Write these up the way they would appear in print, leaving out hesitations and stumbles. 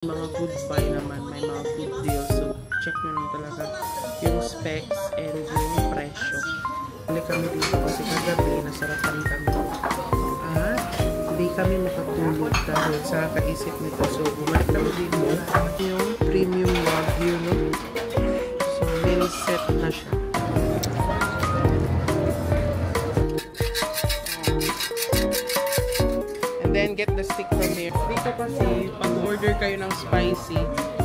Mga good buy naman, may mga good deals. So, check nyo lang talaga yung specs and yung presyo. Balik kami dito kasi kagabi, nasarapan kami. At hindi kami makatulog dahil sa kaisip nito. So, bumalik kami dito yung premium Wagyu, no? So, meal set na siya. And then, get the stick from here. Dito kasi, pag order kayo ng spicy,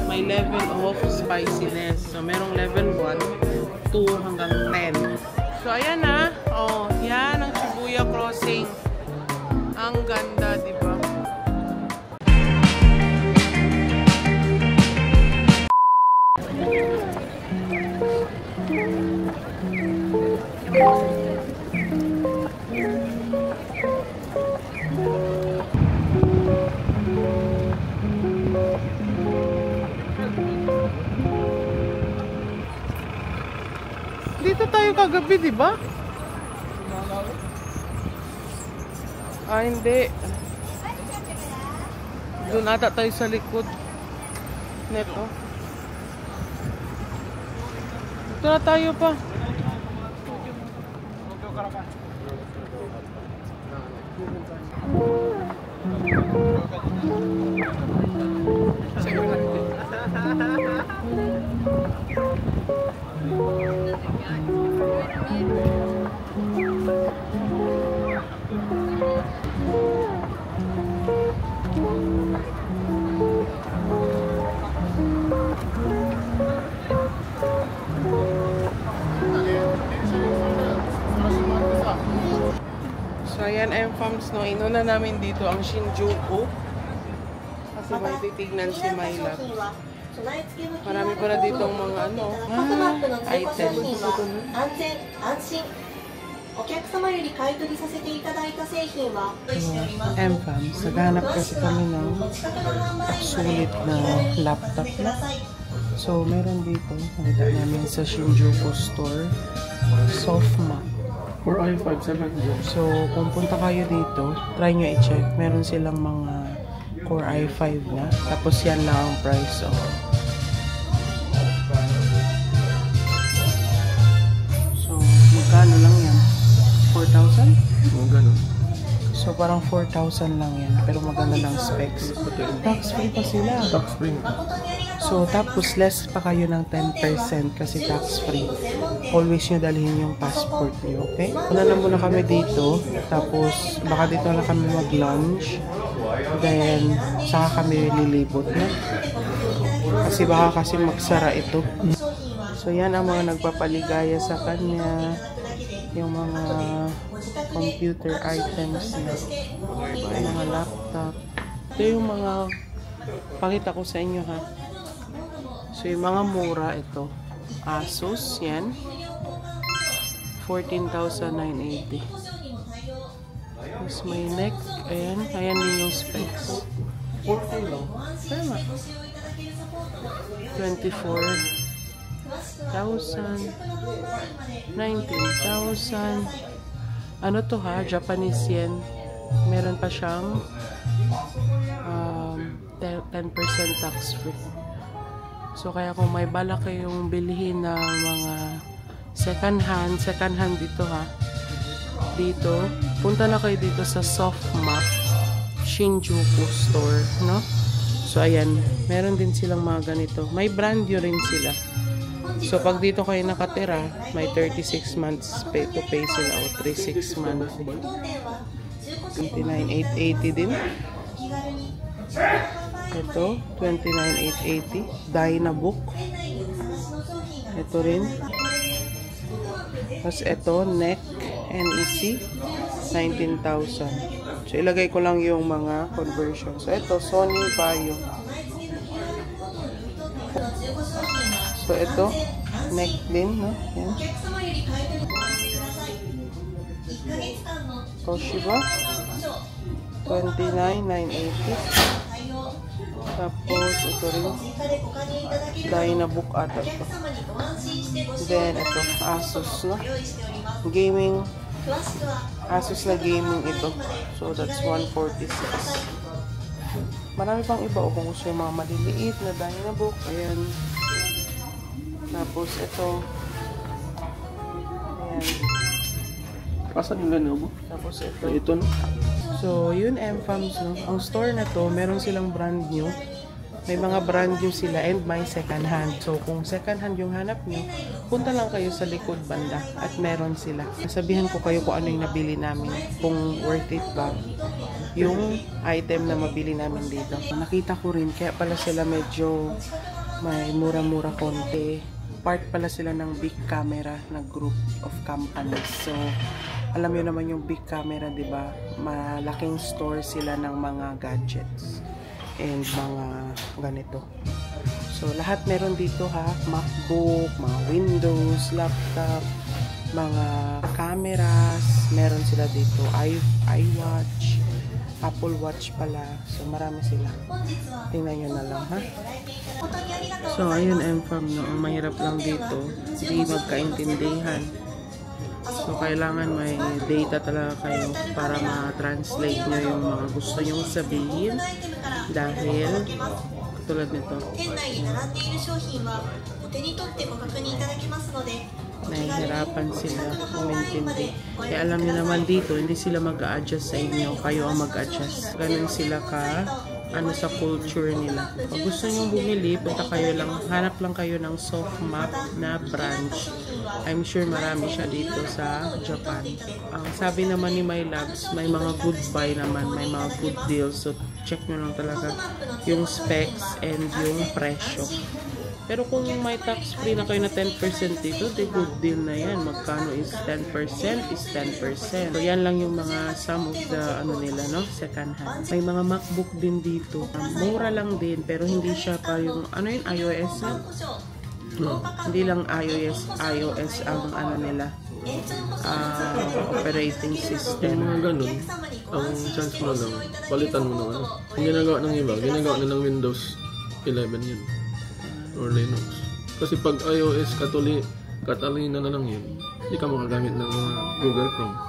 may level of spiciness. So, merong level 1, 2, hanggang 10. So, ayan na. Oh, yan ang Shibuya Crossing. Ang ganda, di ba? Dito tayo kagabi, di ba? Ah, hindi. Doon ata tayo sa likod. Neto. Dito na tayo pa. So, ayan, M-Farms, no? Inuna namin dito ang Shinjuku. Kasi may titignan si Myla. Marami pa na ditong mga items. M-Farms, naghanap kasi kami ng sulit na laptop na. So, meron dito. Nakita namin sa Shinjuku store. Softma. Core i5-7. So, kung punta kayo dito, try nyo i-check. Meron silang mga Core i5 na. Tapos yan lang ang price. So, magkano lang yan? 4,000? Oo, ganun. So, parang 4,000 lang yan. Pero maganda lang specs. Tax-free pa sila. Tax-free. So, tapos less pa kayo ng 10% kasi tax-free. Always nyo dalhin yung passport nyo, okay? Una na muna kami dito. Tapos, baka dito na kami mag-lunch. Then, saka kami lilibot na. Kasi baka kasi magsara ito. So, yan ang mga nagpapaligaya sa kanya. Yung mga computer items niya. Yung mga laptop. Ito yung mga pakita ko sa inyo, ha. So, yung mga mura, ito. Asus, yan. 14,980. Tapos may neck. Ayan. Ayan din yung specs. 14 lang. Tama. 24,000. 19,000. Ano to, ha? Japanese yen. Meron pa siyang 10% tax free. So, kaya kung may balak kayong bilhin ng mga second hand dito, ha. Dito, punta na kayo dito sa Softma Shinjuku store, no? So, ayan. Meron din silang mga ganito. May brand new rin sila. So, pag dito kayo nakatira, may 36 months pay to pay sila o 36 months. 29,880 din. Ito, 29,880. Dynabook. Ito rin. Tapos ito, neck, NEC, 19,000. So, ilagay ko lang yung mga conversion. So, ito, Sony Vaio. So, ito, neck din, no? Yan. Toshiba, 29,980. Tapos, ito rin. Dynabook ata ito. Then, ito. Asus, no? Gaming. Asus na gaming ito. So, that's 146. Marami pang iba o kung gusto yung mga maliliit na Dynabook. Ayan. Tapos ito. Ayan. Asan yung Lenovo? Tapos ito. Ito no? So, yun M-Fams, no? Ang store na to, meron silang brand new. May mga brand new sila and may second hand. So, kung second hand yung hanap nyo, punta lang kayo sa likod banda at meron sila. Nasabihan ko kayo kung ano yung nabili namin. Kung worth it ba yung item na mabili namin dito. Nakita ko rin, kaya pala sila medyo may mura-mura konti. Part pala sila ng big camera na group of companies. So, alam niyo naman yung big camera, di ba? Malaking store sila ng mga gadgets and mga ganito. So, lahat meron dito ha. MacBook, mga Windows, laptop, mga cameras. Meron sila dito. iWatch, Apple Watch pala. So, marami sila. Tingnan nyo na lang ha. So, ayun M-Fam, no? Ang mahirap lang dito, hindi magkaintindihan. So, kailangan may data talaga kayo para ma-translate nyo yung mga gusto nyong sabihin. Dahil, tulad nito, nahihirapan sila umintindi. Kaya alam niyo naman dito, hindi sila mag-a-adjust sa inyo. Kayo ang mag-adjust. Ganun sila ka, sa culture nila. Pag gusto nyo bumili, punta kayo lang, hanap lang kayo ng Softmap na branch. I'm sure marami siya dito sa Japan. Ang sabi naman ni My Labs, may mga good buy naman, may mga good deals. So, check nyo lang talaga yung specs and yung presyo. Pero kung may tax free na kayo na 10% dito, the good deal na yan. Magkano is 10% is 10%. So yan lang yung mga some of the nila, no? Second hand. May mga MacBook din dito. Mura lang din, pero hindi siya pa yung, iOS na? Hindi lang iOS ang nila. Operating system. Yung mga ganun, ang chance mo lang, palitan mo ng Ang ginagawa ng iba, ginagawa na ng Windows 11 yun. Or Linux. Kasi pag iOS Catalina na lang yun, hindi ka makagamit ng mga Google Chrome.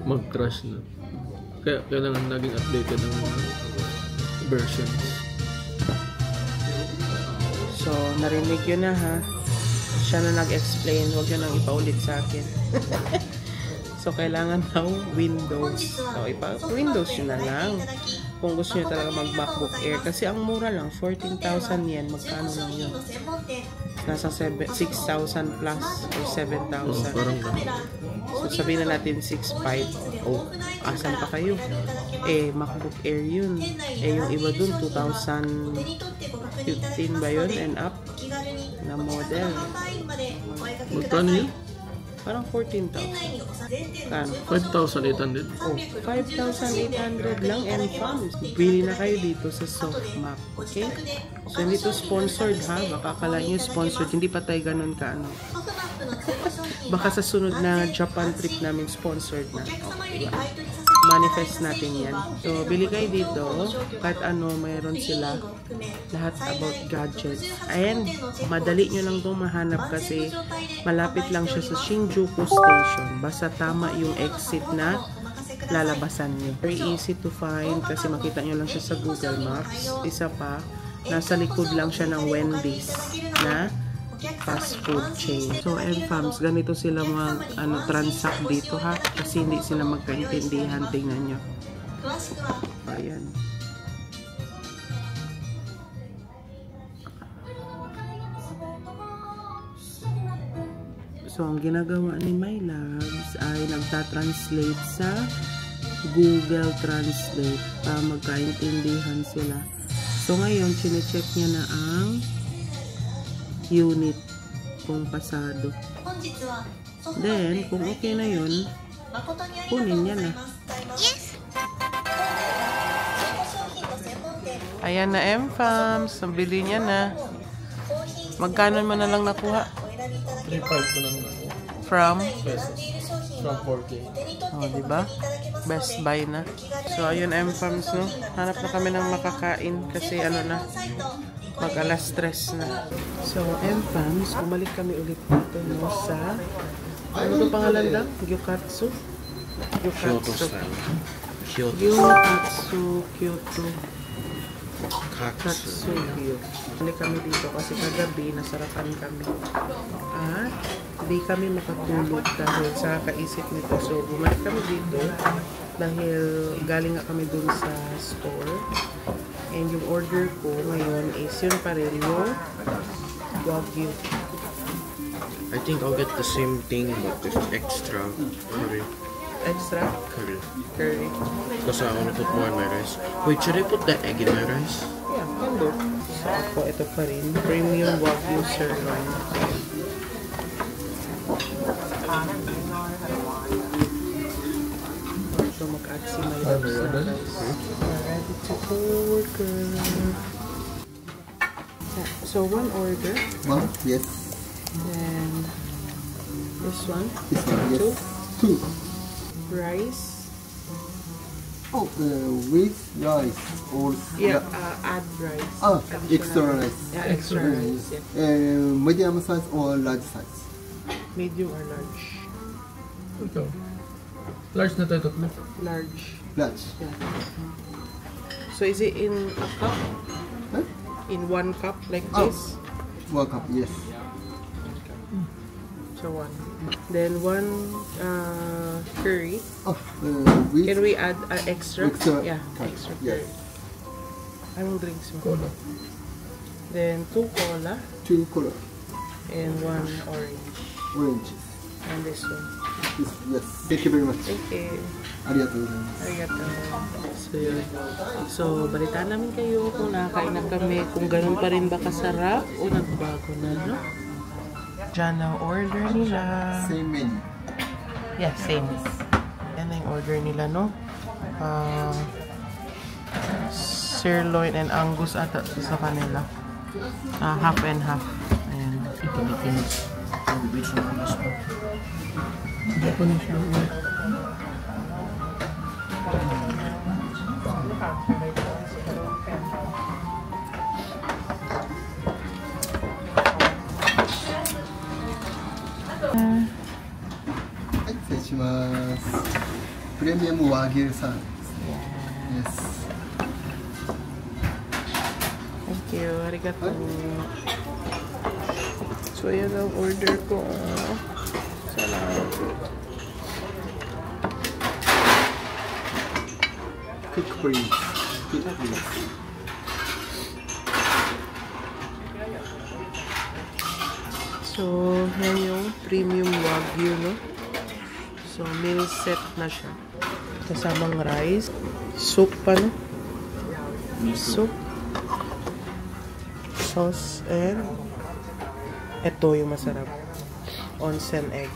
Mag-crash na. Kaya kailangan naging updated ang mga versions. So, narinig yun na ha. Siya na nag-explain. Huwag yun nang ipaulit sa akin. So, kailangan daw Windows. So, Windows yun na lang. Kung gusto nyo talaga mag-MacBook Air. Kasi ang mura lang, 14,000 yen. Magkano lang yun? Nasa 6,000 plus or 7,000. Parang So, sabihin na natin 6,500. Asan pa kayo? MacBook Air yun. Yung iba dun, 2015 ba yun and up na model. magkano yun? Parang 14,000. Kano? 5,800. 5,800 lang and fun. Bili na kayo dito sa Softmap. Okay? So, hindi to sponsored ha. Baka kala nyo sponsored. Hindi pa tayo ganun ka Baka sa sunod na Japan trip namin sponsored na. Okay, manifest natin yan. So, bili kayo dito. Kahit mayroon sila. Lahat about gadgets. And, madali nyo lang itong mahanap kasi malapit lang siya sa Shinjuku Station. Basta tama yung exit na lalabasan nyo. Very easy to find kasi makita nyo lang siya sa Google Maps. Isa pa, nasa likod lang siya ng Wendy's na fast food chain. So, M-Fams, ganito sila transact dito ha. Kasi hindi sila magkaintindihan. Tingnan nyo. Ayan. So, ang ginagawa ni My Labs ay nagtatranslate sa Google Translate para magkaintindihan sila. So, ngayon, chinecheck niya na ang unit kung pasado. Then, kung okay na yun, kunin niya na. Yes! Ayan na M-Fams. Nabili niya na. Magkano mo na lang nakuha? 3,500 ko na naman. From? Pesos. From 4K. Diba? Best Buy na. So, ayun M-Fams, no? Hanap na kami ng makakain kasi mag-alas 3 na. So, M-Fams, bumalik kami ulit dito, no? Sa, ano ito pangalan lang? Gyukatsu? Kyoto style. Gyukatsu, Kyoto. Katsuyo. Balik kami dito kasi kagabi nasarapan kami. At di kami makatulog dahil sa kaisip nito. So bumalik kami dito dahil galing nga kami dun sa store. And yung order ko ngayon is yun pa rin yung Wagyu. I think I'll get the same thing but with extra curry. Extra Curry. curry. Because I want to put more in my rice. Wait, should I put the egg in my rice? Yeah, can do. So ako, ito pa rin. Premium Wagyu sirloin. So mag-add si my loves na guys. Ready to order. So one order. One, yes. Then this one. This one, yes. Two. Two. Rice. Oh, with rice or Yeah, add rice. ah, Additional extra rice. Yeah, extra rice. Yeah. Medium size or large size? Medium or large? Ito. Large na tayo tatlo. Large. Large. Yeah. So is it in a cup? Huh? In one cup like Oh. this? 1 cup, yes. So one. Then one curry. Oh, with Can we add extra? Extra Yeah, curry, extra yes. curry. I will drink some. Cola. Then two cola 2 color, and one orange. orange. And this one. This, yes. Thank you very much. Thank you. ありがとうございます。 Arigato. So yun. So balitaan namin kayo kung nakakain na kami, kung ganun pa rin ba kasarap o nagbago na, no? Diyan ang order nila. Same menu. Yeah, same. Yan ang order nila, no? Sirloin and Angus ata sa kanila. Half and half. Ayan. Ito na Japanese. Japanese na.はい、失礼します。プレミアム和牛サービス。Yes. Thank you. Arigato. So, yan ang order ko. Salamat. Cook please. Cook please. So, yan yung premium wagyu, no? So, meal set na siya. Kasamang rice. Soup pa, no? Soup. Sauce and ito yung masarap. Onsen egg.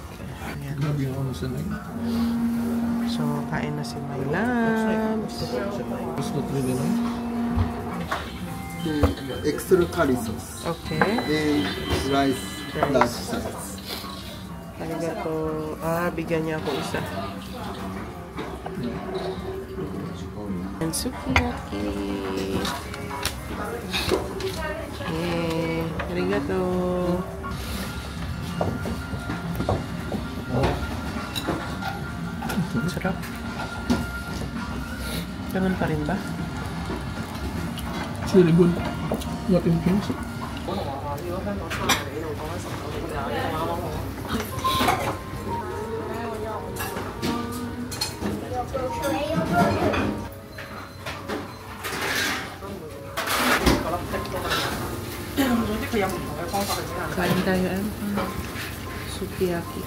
Ayan. Grabe yung ano sa nag. So, kain na si my loves. Gusto ko rin yun. Extra curry sauce. Okay. And rice large size. Arigato. Bigyan niya ako isa. And sukiyaki. Arigato. Sarap. Ganun pa rin ba? It's really good. What in things? Kain tayo ang sukiyaki.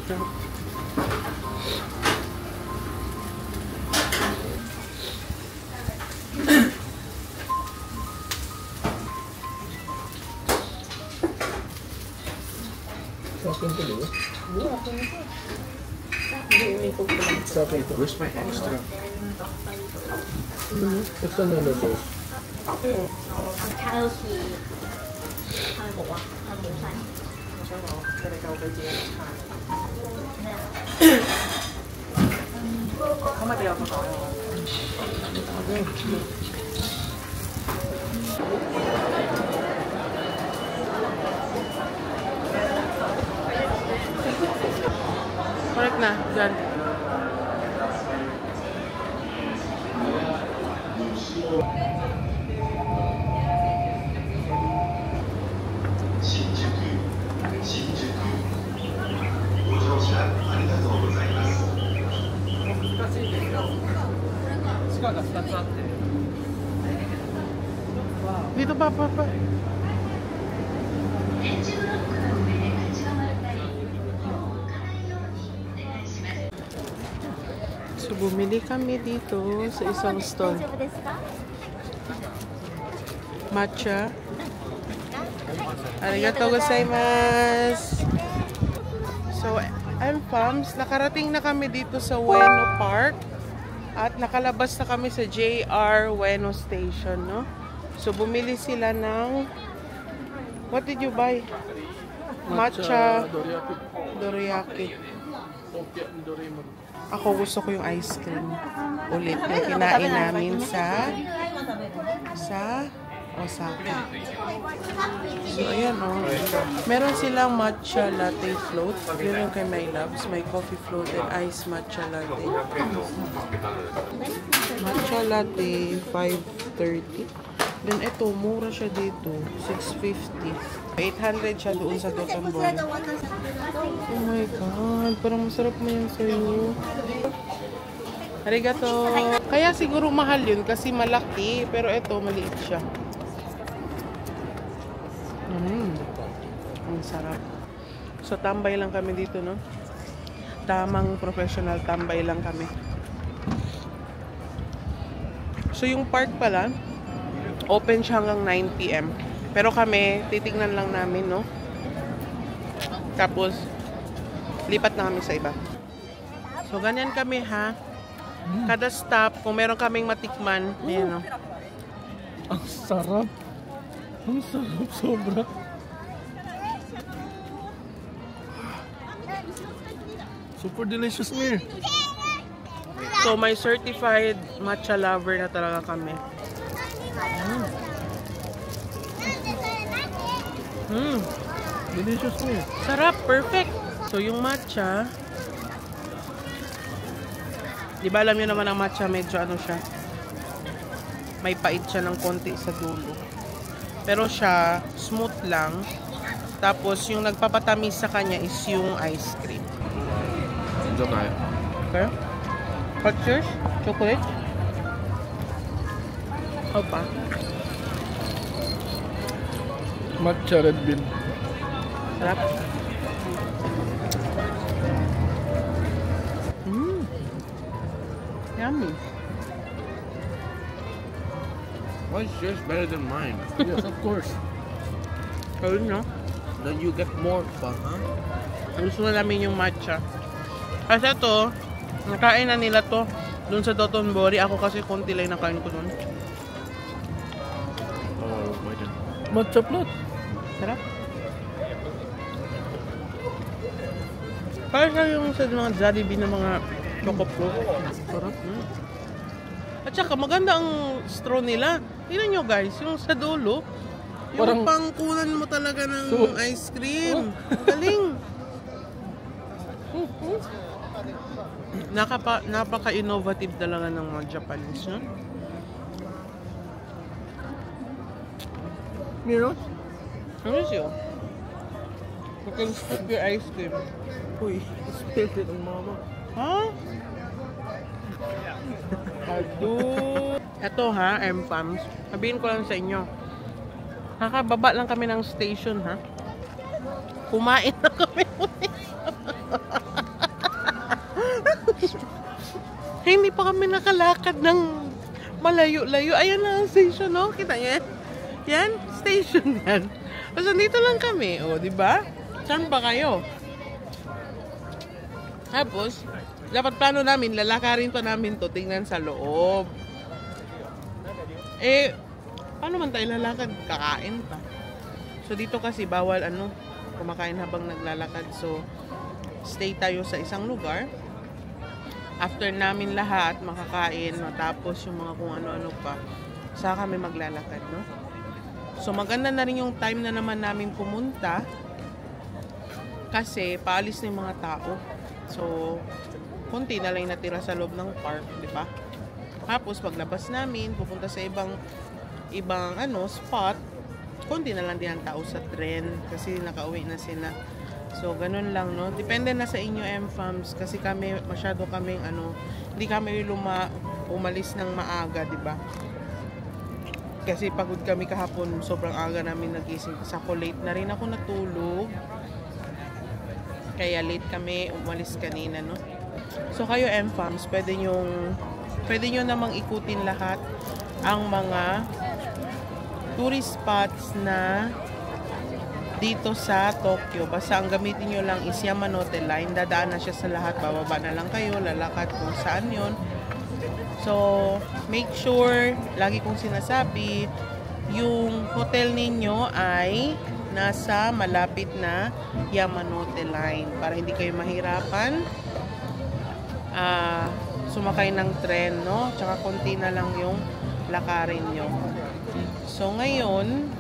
Sarap. Sa akin to, di ba? Hindi, umikog ko lang. Sa akin to. Where's my extra? Extra na na sauce. 卡路里，他们บอกว่าทำหมูสัน Correct na, dyan. Dito pa. So, bumili kami dito sa isang stall. Matcha. Arigatou gozaimasu. So, I'm Pams. Nakarating na kami dito sa Ueno Park. At nakalabas na kami sa JR Ueno Station, no? So, bumili sila ng... What did you buy? Matcha dorayaki. Ako gusto ko yung ice cream. Ulit na kinain namin sa Osaka. So, ayan o. Meron silang matcha latte float. Yun yung kay My Loves. May coffee float and ice matcha latte. Matcha latte, 530. Then ito, mura siya dito. 650. 800 siya doon sa Dotonbori. Oh my God. Parang masarap mo yan sa'yo. Arigato. Kaya siguro mahal yun kasi malaki. Pero ito, maliit siya. Ang sarap. So, tambay lang kami dito, no? Tamang professional tambay lang kami. So, yung park pala, open siya hanggang 9 PM. Pero kami, titignan lang namin, no? Tapos, lipat na kami sa iba. So, ganyan kami, ha? Kada stop, kung meron kaming matikman, ayan, no? Ang sarap. Ang sarap, sobra. Super delicious, Mir. So, may certified matcha lover na talaga kami. Delicious, Mir. Sarap, perfect. So, yung matcha, di ba alam nyo naman ang matcha, medyo ano siya, may pait siya ng konti sa dulo. Pero siya, smooth lang. Tapos, yung nagpapatamis sa kanya is yung ice cream. Enjoy tayo. Okay? What's yours? Chocolate? Opa. Matcha red bean. Sarap. Yummy. Why is yours better than mine? Yes, of course. Ayun, no? Then you get more pa, huh? Gusto na namin yung matcha. Kasi ito, nakain na nila to dun sa Dotonbori. Ako kasi konti lang nakain ko dun. Oh, my God. Matcha plot. Sarap. Para siya yung sa mga Jollibee na mga choco fruit. Sarap. At saka maganda ang straw nila. Tingnan nyo guys, yung sa dulo, yung Parang pangkunan mo talaga ng ice cream. Galing. Napaka-innovative talaga ng mga Japanese, no? Miro? Ano siya? You can scoop your ice cream. Uy, spilled it on mama. Ha? Ito ha, M-Fams. Sabihin ko lang sa inyo. Kakababa lang kami ng station, ha? Kumain na kami ulit. Hindi pa kami nakalakad ng malayo-layo. Ayan na ang station, no? Kita nyo yan? Yan, station yan. Basta dito lang kami, o, di ba? Saan ba kayo? Tapos, dapat plano namin, lalakarin pa namin to, tingnan sa loob. Eh, paano man tayo lalakad? Kakain pa. So, dito kasi bawal, kumakain habang naglalakad. So, stay tayo sa isang lugar. After namin lahat, makakain, matapos yung mga kung ano-ano pa, saka kami maglalakad, no? So, maganda na rin yung time na naman namin pumunta kasi paalis na yung mga tao. So, konti na lang natira sa loob ng park, di ba? Tapos paglabas namin, pupunta sa ibang ano spot, konti na lang din ang tao sa tren kasi nakauwi na sila. So ganun lang, no? Depende na sa inyo, M-Fams, kasi kami masyado kaming ano, hindi kami umalis ng maaga, di ba? Kasi pagod kami kahapon, sobrang aga namin nagising. Kasi ako late na rin ako natulog. Kaya late kami umalis kanina, no? So kayo, M-Fams, pwede nyo namang ikutin lahat ang mga tourist spots na dito sa Tokyo. Basta ang gamitin nyo lang is Yamanote Line. Dadaan na siya sa lahat. Bababa na lang kayo. Lalakad kung saan yon. So, make sure, lagi kong sinasabi, yung hotel ninyo ay nasa malapit na Yamanote Line para hindi kayo mahirapan sumakay ng tren, no? Tsaka konti na lang yung lakarin nyo. So, ngayon,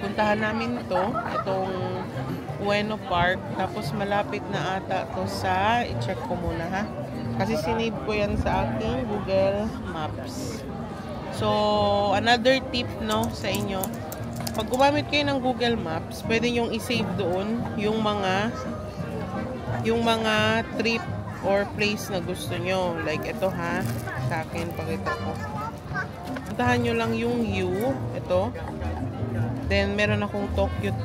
puntahan namin itong Ueno Park. Tapos malapit na ata to sa, i-check ko muna ha. Kasi sinave ko yan sa aking Google Maps. So, another tip, no, sa inyo. Pag gumamit kayo ng Google Maps, pwede nyong i-save doon yung mga trip or place na gusto nyo. Like ito ha, sa akin, pakita ko. Puntahan nyo lang yung U, ito. Then, meron akong Tokyo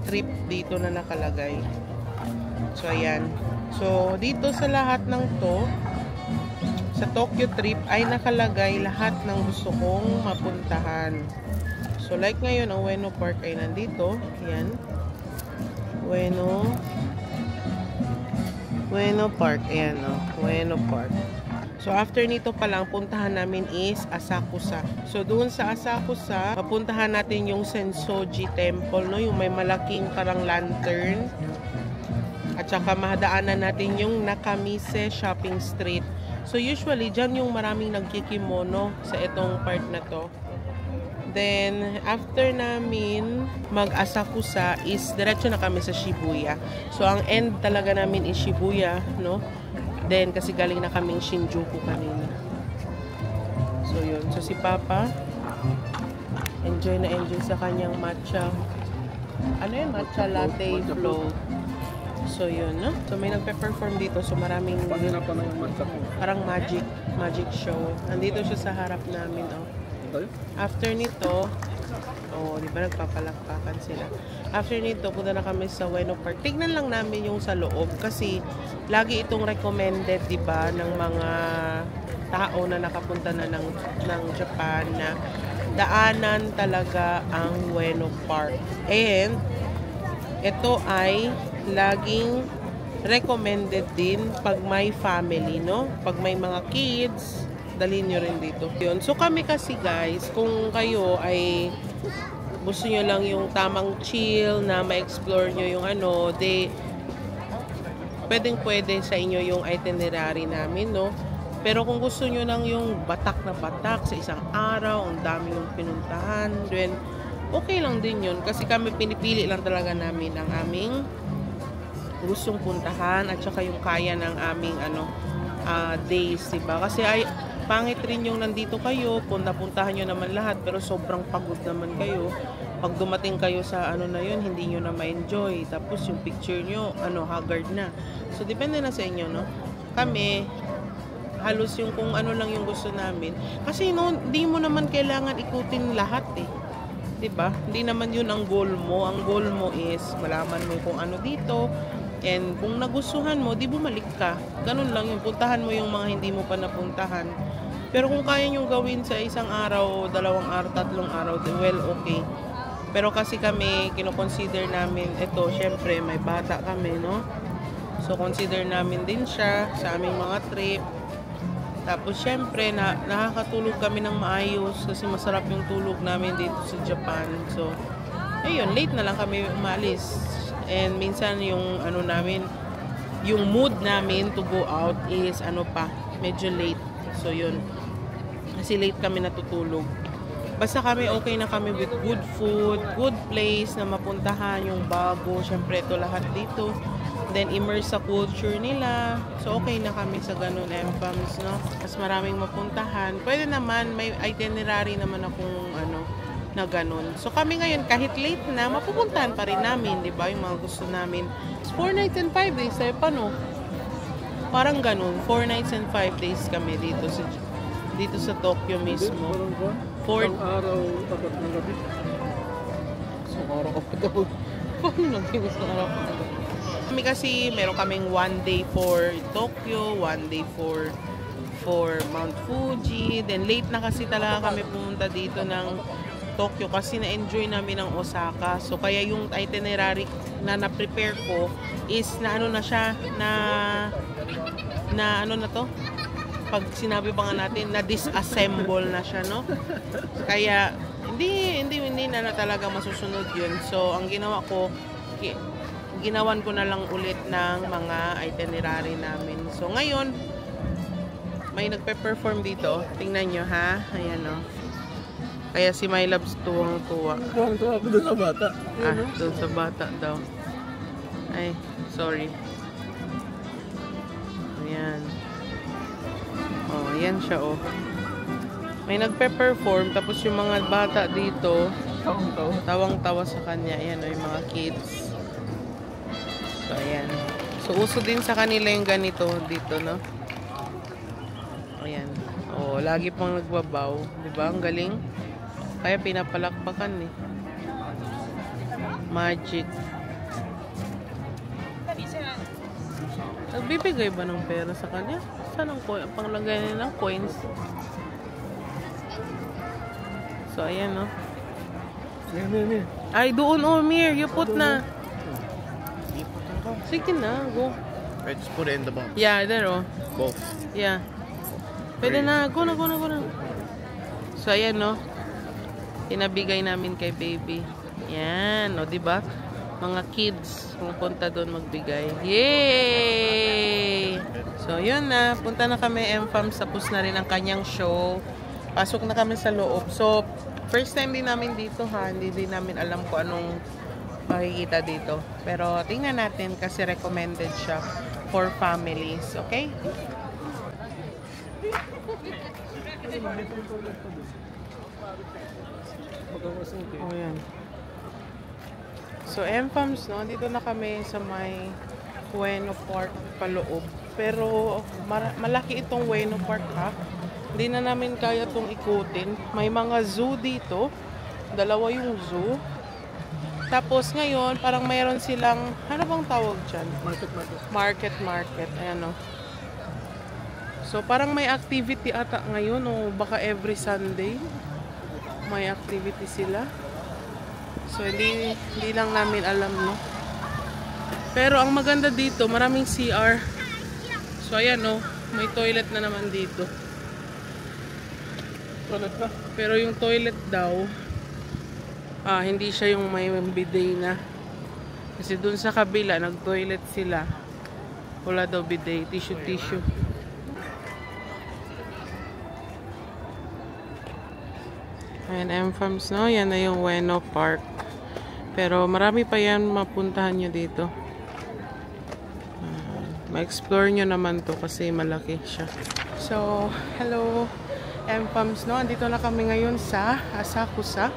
trip dito na nakalagay. So, ayan. So, dito sa lahat ng sa Tokyo trip ay nakalagay lahat ng gusto kong mapuntahan. So, like ngayon, ang Ueno Park ay nandito. Ayan. Ueno Park. Ayan, no? Ueno Park. So, after nito pa lang, puntahan namin is Asakusa. So, doon sa Asakusa, mapuntahan natin yung Sensoji Temple, no? Yung may malaking parang lantern. At saka, mahadaanan natin yung Nakamise Shopping Street. So, usually, dyan yung maraming nagkikimono sa itong part na to. Then, after namin mag-Asakusa is diretso na kami sa Shibuya. So, ang end talaga namin is Shibuya, no? Then, kasi galing na kaming Shinjuku kanina. So, yun. So, si Papa, enjoy na enjoy sa kanyang matcha. Ano yun? Matcha latte float. So, yun, no? So, may nagpe-perform dito. So, maraming parang magic show. Nandito siya sa harap namin, oh. After nito, di ba nagpapalakpakan sila? After nito, punta na kami sa Ueno Park. Tignan lang namin yung sa loob kasi lagi itong recommended, di ba, ng mga tao na nakapunta na ng Japan na daanan talaga ang Ueno Park. And ito ay laging recommended din pag may family, no? Pag may mga kids, dalhin nyo rin dito. Yun. So kami kasi guys, kung kayo ay gusto nyo lang yung tamang chill na ma-explore nyo yung ano, pwedeng-pwede sa inyo yung itinerary namin, no? Pero kung gusto nyo lang yung batak na batak sa isang araw, ang dami yung pinuntahan, then okay lang din yun. Kasi kami pinipili lang talaga namin ang aming gustong puntahan at saka yung kaya ng aming days, diba? Kasi ay pangit rin yung nandito kayo, punta-puntahan nyo naman lahat, pero sobrang pagod naman kayo. Pag dumating kayo sa ano na yun, hindi nyo na ma-enjoy. Tapos yung picture nyo, haggard na. So, depende na sa inyo, no? Kami, halos yung kung ano lang yung gusto namin. Kasi, no, di mo naman kailangan ikutin lahat, eh. Diba? Hindi naman yun ang goal mo. Ang goal mo is, malaman mo kung ano dito. And kung nagustuhan mo, di bumalik ka. Ganun lang yung puntahan mo yung mga hindi mo pa napuntahan. Pero kung kaya nyong gawin sa isang araw, 2 araw, 3 araw, well, okay. Pero kasi kami, kinoconsider namin, ito, syempre, may bata kami, no? So, consider namin din siya sa aming mga trip. Tapos, syempre, nakakatulog kami ng maayos kasi masarap yung tulog namin dito sa Japan. So, ayun, late na lang kami umalis. And minsan yung yung mood namin to go out is medyo late. So yun. Kasi late kami natutulog. Basta kami okay na kami with good food, good place na mapuntahan, yung bago. Syempre ito lahat dito. then immerse sa culture nila. So, okay na kami sa ganun, MFAMS, no? Mas maraming mapuntahan. Pwede naman, may itinerary naman akong, na ganun. So, kami ngayon, kahit late na, mapupuntahan pa rin namin, di ba? Yung mga gusto namin. 4 nights and 5 days, sa'yo pa, no? Parang ganun. 4 nights and 5 days kami dito sa Tokyo mismo. 4 araw, 4 ng gabi. isang araw pa daw. Paano naging isang araw pa daw? Kami kasi, meron kaming 1 day for Tokyo, 1 day for Mount Fuji. Then late na kasi talaga kami pumunta dito ng Tokyo kasi na-enjoy namin ang Osaka. So kaya yung itinerary na na-prepare ko is na ano na siya, na ano na to? Pag sinabi pa nga natin, na disassemble na siya, no? Kaya hindi na talaga masusunod yun. So ang ginawa ko, ginawan ko na lang ulit ng mga itinerary namin. So ngayon, may nagpe-perform dito. Tingnan nyo, ha? Ayan, o. Kaya si My Loves tuwang-tuwa. Tuwang-tuwa ako doon sa bata. Doon sa bata daw. Ay, sorry. Ayan. Oh, ayan siya, oh. May nagpe-perform, tapos yung mga bata dito, tawang-tawa sa kanya. Ayan, oh, yung mga kids. So, ayan. So, uso din sa kanila yung ganito dito, no? Ayan. Oh, lagi pang nagbabaw. Diba? Ang galing. Kaya pinapalakpakan eh. Magic. Nagbibigay ba ng pera sa kanya? Saan ang panglagay nila ng coins? So, ayan, no? Ay, doon, oh, Mir. You put na. Sige na, go. I just put it in the box. Yeah, there, oh. Both. Yeah. Pwede na. Go na. So, ayan, no? Pinabigay namin kay baby. Yan, no? Diba? Mga kids, pumunta doon magbigay. Yay! So, yun na. Punta na kami, MFAMS. Tapos na rin ang kanyang show. Pasok na kami sa loob. So, first time din namin dito, ha? Hindi din namin alam kung anong makikita dito. Pero, tingnan natin kasi recommended siya for families. Okay? Oh, yan. So, MFAMS, no? Dito na kami sa may Ueno Park paloob. Pero, malaki itong Ueno Park, ha? Hindi na namin kaya itong ikutin. May mga zoo dito. Dalawa yung zoo. Tapos, ngayon, parang mayroon silang, ano bang tawag dyan? Market. Ayan, no? So, parang may activity ata ngayon, o baka every Sunday may activity sila. So, hindi lang namin alam, no? Pero, ang maganda dito, maraming CR. So, ayan, no? May toilet na naman dito. Toilet ka? Pero yung toilet daw, hindi siya yung may bidet na. Kasi dun sa kabila, nag-toilet sila. Wala daw bidet. Tissue. Ayan, MFAMS, no? Yan na yung Ueno Park. Pero marami pa yan mapuntahan nyo dito. Ma-explore nyo naman to kasi malaki siya. So, hello MFAMS, no? Andito na kami ngayon sa Asakusa.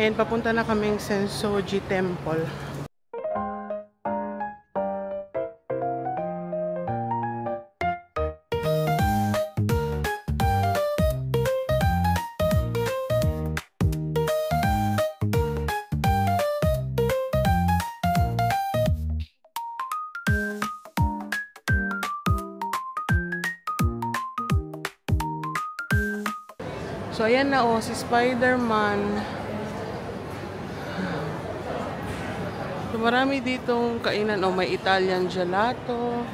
And papunta na kaming Sensoji Temple. So, ayan na, oh, si Spider-Man. So, marami ditong kainan. Oh, may Italian gelato.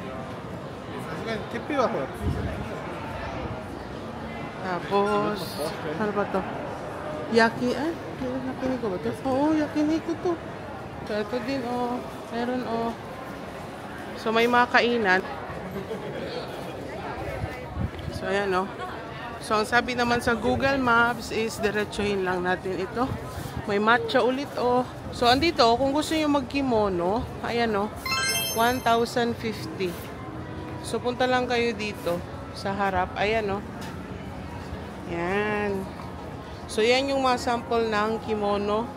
Tapos, ano ba to? Yakiniko ba to? Oo, yakiniko to. So, ito din, oh. Meron, oh. So, may mga kainan. So, ayan, oh. So, ang sabi naman sa Google Maps is diretsuhin lang natin ito. May matcha ulit, oh. So, andito, kung gusto nyo mag-kimono, ayan, oh. 1,050. So, punta lang kayo dito sa harap. Ayan, oh. Yan. So, yan yung mga sample ng kimono.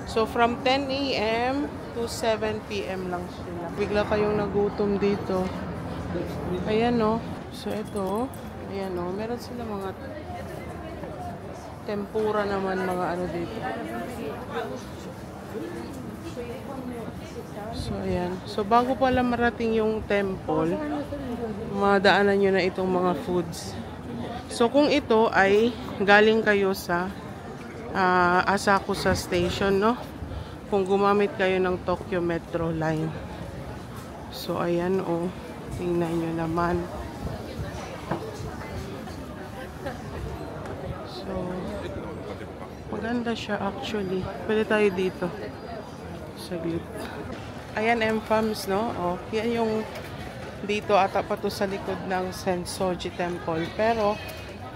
So, from 10 a.m. to 7 p.m. lang sila. Bigla kayong nagutom dito. Ayan, oh. So, ito. Ayan, oh. Meron sila mga tempura naman, mga ano dito. So, ayan. So, bago pala marating yung temple, madaanan nyo na itong mga foods. So, kung ito ay galing kayo sa Asakusa Station, no? Kung gumamit kayo ng Tokyo Metro Line. So, ayan, oh. Tingnan nyo naman. So, maganda siya actually. Pwede tayo dito. Saglit. Ayan, M-Fams, no? Oh, yan yung dito ata pa to sa likod ng Sensoji Temple. Pero,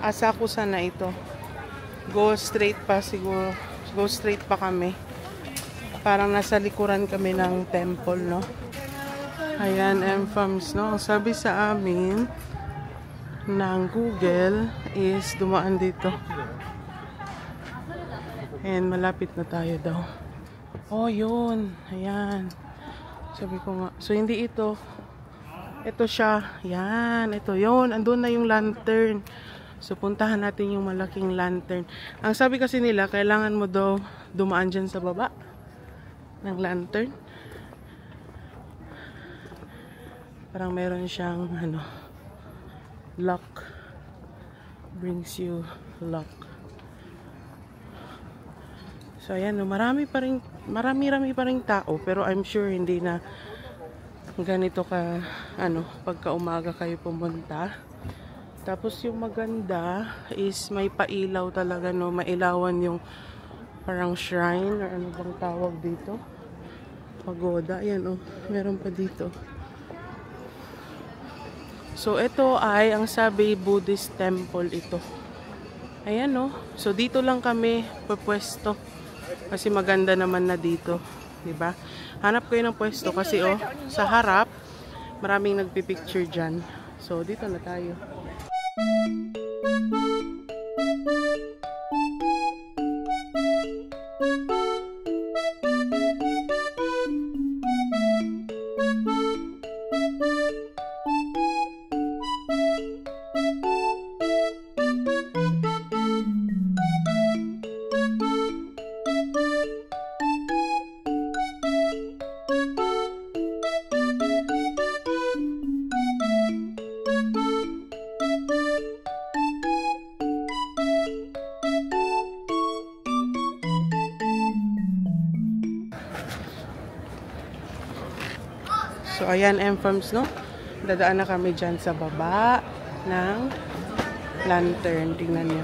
Asakusa na ito. Go straight pa siguro. Go straight pa kami. Parang nasa likuran kami ng temple, no? Ayan, M-Fams, no? Ang sabi sa amin ng Google is dumaan dito. And malapit na tayo daw. Oh, yun. Ayan. Sabi ko nga. So, hindi ito. Ito siya. Yan. Ito. Yun. Andun na yung lantern. So, puntahan natin yung malaking lantern. Ang sabi kasi nila, kailangan mo daw dumaan dyan sa baba ng lantern. Parang meron siyang, ano, lock. Brings you luck. So, ayan, no, marami pa rin tao, pero I'm sure hindi na ganito ka, ano, pagka umaga kayo pumunta. Tapos yung maganda is may pailaw talaga, no, mailawan yung parang shrine or ano bang tawag dito. Pagoda, ayan, oh, meron pa dito. So, ito ay, ang sabi, Buddhist temple ito. Ayan, no. So, dito lang kami pupwesto. Kasi maganda naman na dito. Diba? Hanap kayo ng pwesto kasi, oh, sa harap, maraming nagpipicture dyan. So, dito na tayo. So, ayan, M-Fams, no? Dadaan na kami dyan sa baba ng lantern. Tingnan niyo.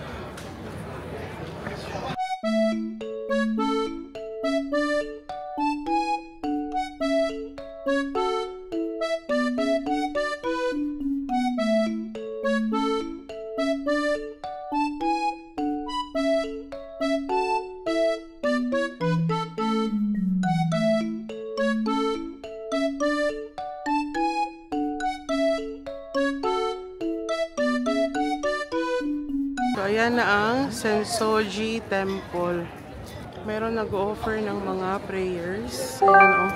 So, ayan na ang Sensoji Temple. Meron nag-offer ng mga prayers. Ayan, oh.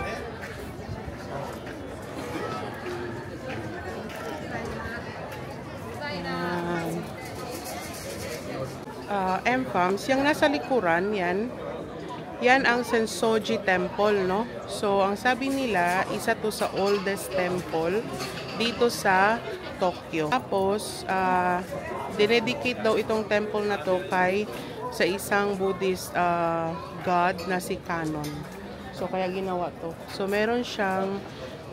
M-Fams, yung nasa likuran, yan ang Sensoji Temple, no? So, ang sabi nila, isa to sa oldest temple dito sa Tokyo. Tapos, dinedicate daw itong temple na to sa isang Buddhist god na si Kannon. So, kaya ginawa to. So, meron siyang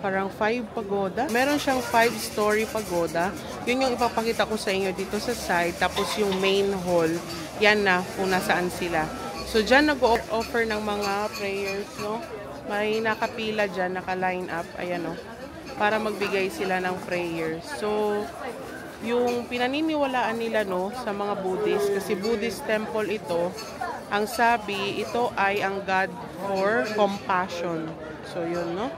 parang 5 pagoda. Meron siyang 5-story pagoda. Yun yung ipapakita ko sa inyo dito sa side. Tapos yung main hall, yan na kung nasaan sila. So, dyan nag-offer ng mga prayers, no? May nakapila dyan, naka-line up. Ayan, no? Para magbigay sila ng prayers. So, yung pinaniniwalaan nila, no, sa mga Buddhist, kasi Buddhist temple ito, ang sabi, ito ay ang God for compassion. So, yun, no?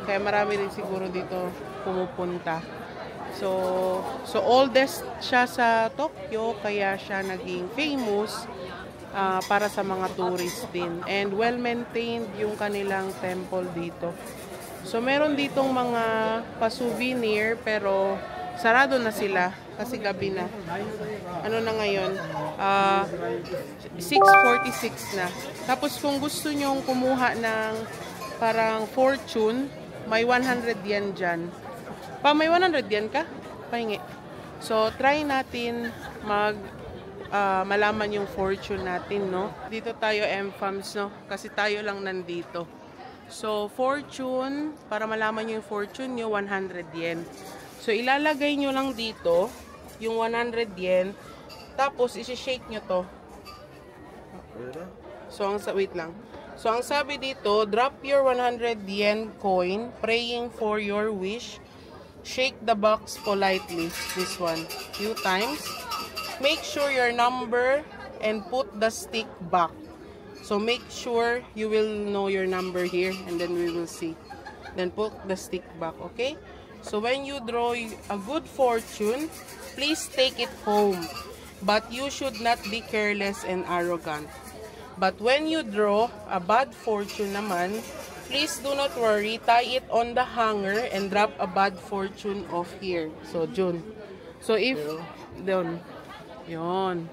Kaya marami rin siguro dito pumupunta. So oldest siya sa Tokyo, kaya siya naging famous para sa mga tourist din. And well-maintained yung kanilang temple dito. So meron ditong mga pa-souvenir, pero sarado na sila kasi gabi na. Ano na ngayon? 6:46 na. Tapos kung gusto nyong kumuha ng parang fortune, may 100 yen dyan. May 100 yen ka? Pahingi. So, try natin malaman yung fortune natin, no? Dito tayo, M-Fams, no? Kasi tayo lang nandito. So, fortune, para malaman yung fortune nyo, 100 yen. So, ilalagay nyo lang dito yung 100 yen. Tapos, isi-shake nyo to. So, wait lang. So, ang sabi dito, drop your 100 yen coin, praying for your wish. Shake the box politely. This one. Few times. Make sure your number and put the stick back. So, make sure you will know your number here and then we will see. Then, put the stick back. Okay? So, when you draw a good fortune, please take it home. But you should not be careless and arrogant. But when you draw a bad fortune naman, please do not worry. Tie it on the hanger and drop a bad fortune off here. So, June. So, if... Doon. Yun.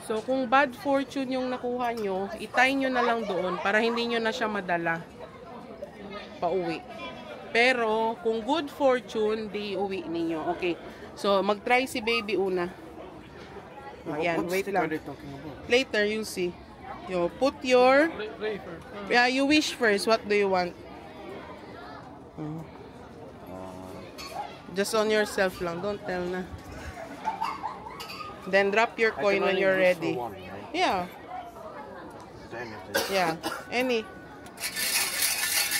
So, kung bad fortune yung nakuha nyo, itay nyo na lang doon para hindi nyo na siya madala pauwi. Pero, kung good fortune, di uwi ninyo. Okay. So, mag-try si baby una. Ayan, wait lang. Later, you'll see. You put your... Yeah, you wish first. What do you want? Just on yourself lang. Don't tell na. Then drop your coin when you're ready. Yeah. Yeah. Any.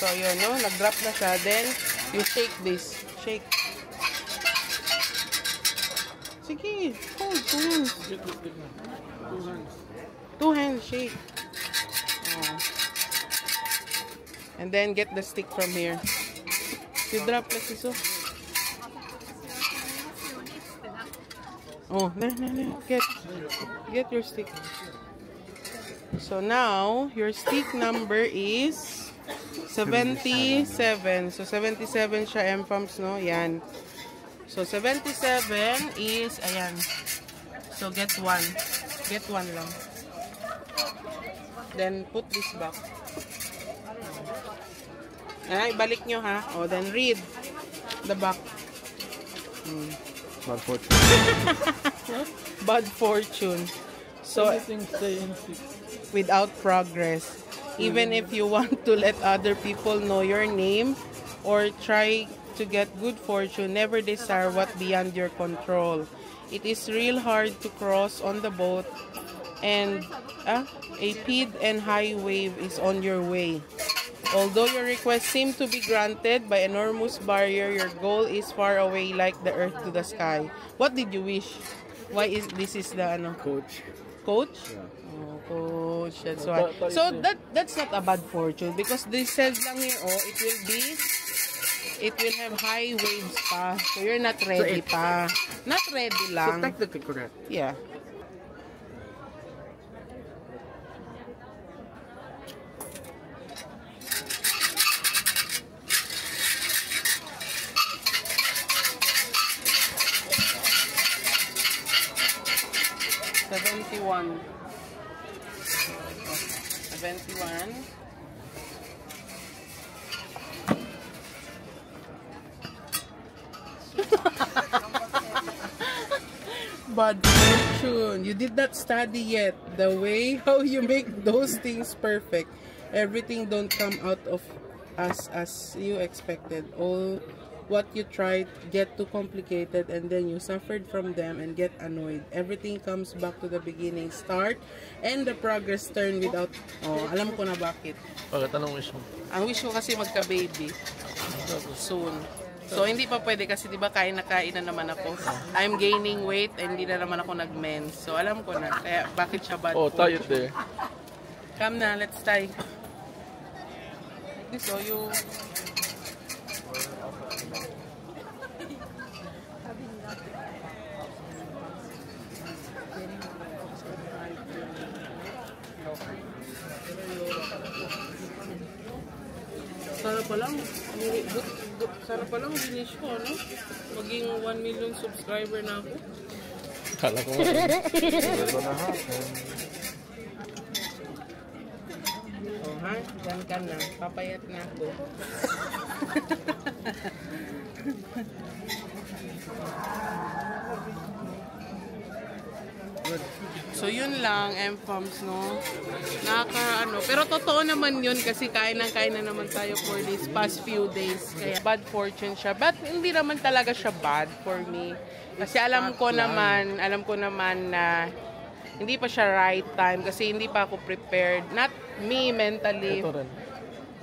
So, yun, no? Nag-drop na siya. Then, you shake this. Shake. Sige. Hold. 2 hands. 2 hands. Shake. Oh. And then, get the stick from here. You drop like this. Oh, no. Get your stick. So now, your stick number is 77. So 77 siya, M-Fams, no? Yan. So 77 is, ayan. So get 1. Get 1 lang. Then put this back. Ay, balik nyo ha. Oh, then read the back. Bad fortune. Bad fortune. So, without progress. Even if you want to let other people know your name or try to get good fortune, never desire what beyond your control. It is real hard to cross on the boat and a speed and high wave is on your way. Although your request seems to be granted by enormous barrier, your goal is far away like the earth to the sky. What did you wish? Why is this the ano? Coach. Coach? Yeah. Oh, coach. That's why. So that's not a bad fortune because this says lang here, oh, it will have high waves pa. So you're not ready pa. Not ready lang. So technically correct. Yeah. $71. Bad fortune. You did not study yet. The way how you make those things perfect. Everything don't come out of as you expected. All what you tried get too complicated and then you suffered from them and get annoyed. Everything comes back to the beginning. Start and the progress turn without... Oh, alam ko na bakit. Bakit? Anong wish mo? Ang wish ko kasi magka-baby. Soon. So, hindi pa pwede kasi diba kain na naman ako. I'm gaining weight and hindi na naman ako nag-mens. So, alam ko na. Kaya, bakit siya bad? Oh, tie it there. Come na, let's tie. This, oh, you... Sana palang finish ko, ano? Maging 1 million subscriber na ako. Kala ko nga. Oh, ha? Diyan ka na. Papayat na ako. So yun lang, M-Pumps, no? Pero totoo naman yun kasi kain na naman tayo for these past few days. Kaya bad fortune siya. But hindi naman talaga siya bad for me. Kasi alam ko naman na hindi pa siya right time kasi hindi pa ako prepared. Not me mentally.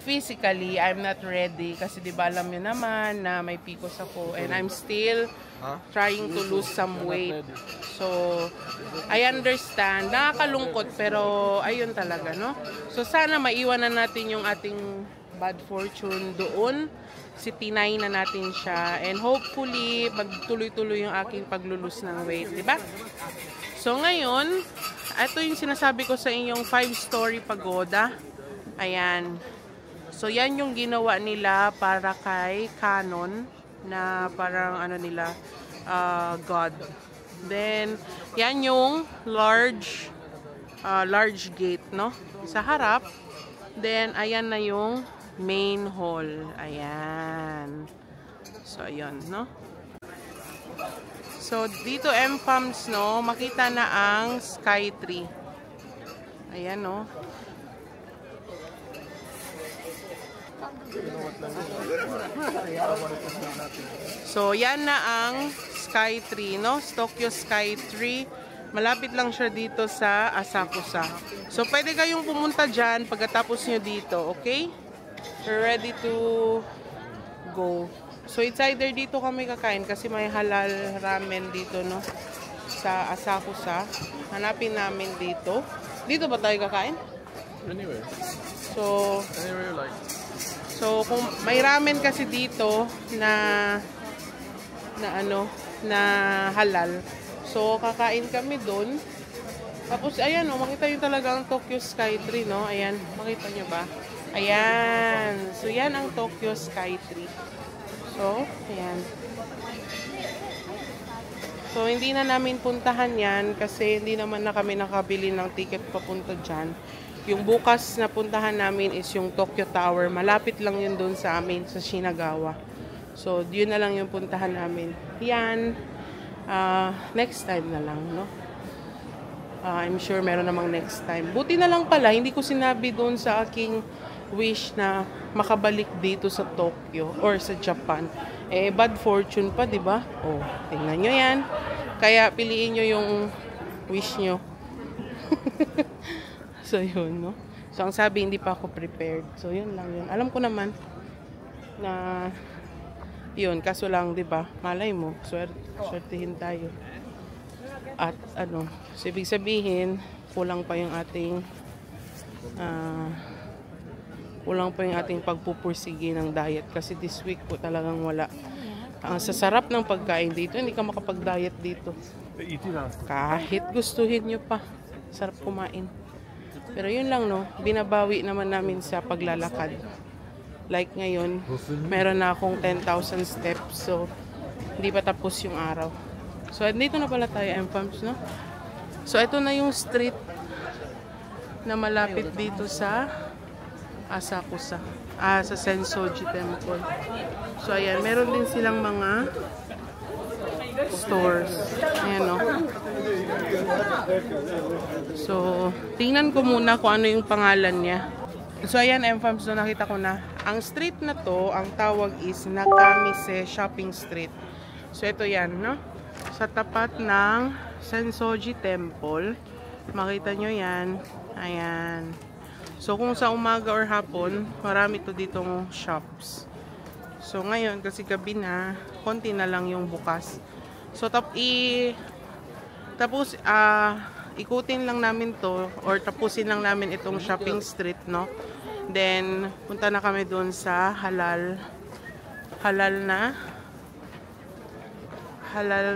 Physically, I'm not ready. Kasi di ba alam niyo naman na may PCOS ako and I'm still trying to lose some weight. So, I understand. Nakakalungkot pero ayun talaga, no? So, sana maiwanan natin yung ating bad fortune doon. Tinay na natin siya. And hopefully, magtuloy-tuloy yung aking paglulus ng weight. Diba? So, ngayon, ito yung sinasabi ko sa inyong 5-story pagoda. Ayan. So, yan yung ginawa nila para kay Canon na parang ano nila, God. Then, yan yung large gate, no? Sa harap. Then, ayan na yung main hall. Ayan. So, ayun, no? So, dito M-Pumps, no? Makita na ang Sky Tree. Ayan, no? So, yan na ang Sky Tree, no? Tokyo Sky Tree. Malapit lang siya dito sa Asakusa. So, pwede kayong pumunta dyan pagkatapos nyo dito, okay? We're ready to go. So, it's either dito kami kakain kasi may halal ramen dito, no? Sa Asakusa. Hanapin namin dito. Dito ba tayo kakain? Anywhere. So, Anywhere you like. So, kung may ramen kasi dito na halal. So, kakain kami doon. Tapos, ayan, oh, makita nyo talaga ang Tokyo Sky Tree, no? Ayan, makita nyo ba? Ayan. So, yan ang Tokyo Sky Tree. So, ayan. So, hindi na namin puntahan yan kasi hindi naman na kami nakabili ng ticket papunta dyan. Yung bukas na puntahan namin is yung Tokyo Tower. Malapit lang yun doon sa amin, sa Shinagawa. So, yun na lang yung puntahan namin. Yan. Next time na lang, no? I'm sure meron namang next time. Buti na lang pala, hindi ko sinabi doon sa aking wish na makabalik dito sa Tokyo or sa Japan. Eh, bad fortune pa, di ba? Oh, tingnan nyo yan. Kaya, piliin nyo yung wish nyo. So, yun, no? So, ang sabi, hindi pa ako prepared. So, yun lang yun. Alam ko naman na yun, kaso lang, di ba? Malay mo, swertihin tayo. At, so, ibig sabihin, kulang pa yung ating pagpupursige ng diet. Kasi this week po talagang wala. Ang sasarap ng pagkain dito, hindi ka makapag-diet dito. Kahit gustuhin nyo pa, sarap kumain. Pero yun lang, no, binabawi naman namin sa paglalakad. Like ngayon, meron na akong 10,000 steps. So, hindi pa tapos yung araw. So, dito na pala tayo, M-Pumps, no? So, ito na yung street na malapit dito sa Asakusa. Sa Sensoji Temple. So, ayan, meron din silang mga stores. Ayan, no? So, tingnan ko muna kung ano yung pangalan niya. So, ayan, M-Pumps, so nakita ko na. Ang street na to, ang tawag is Nakamise Shopping Street. So, ito yan, no? Sa tapat ng Sensoji Temple. Makita nyo yan. Ayan. So, kung sa umaga or hapon, marami to ditong shops. So, ngayon, kasi gabi na, konti na lang yung bukas. So, tapos, ikutin lang namin to, or tapusin lang namin itong shopping street, no? Then, punta na kami dun sa halal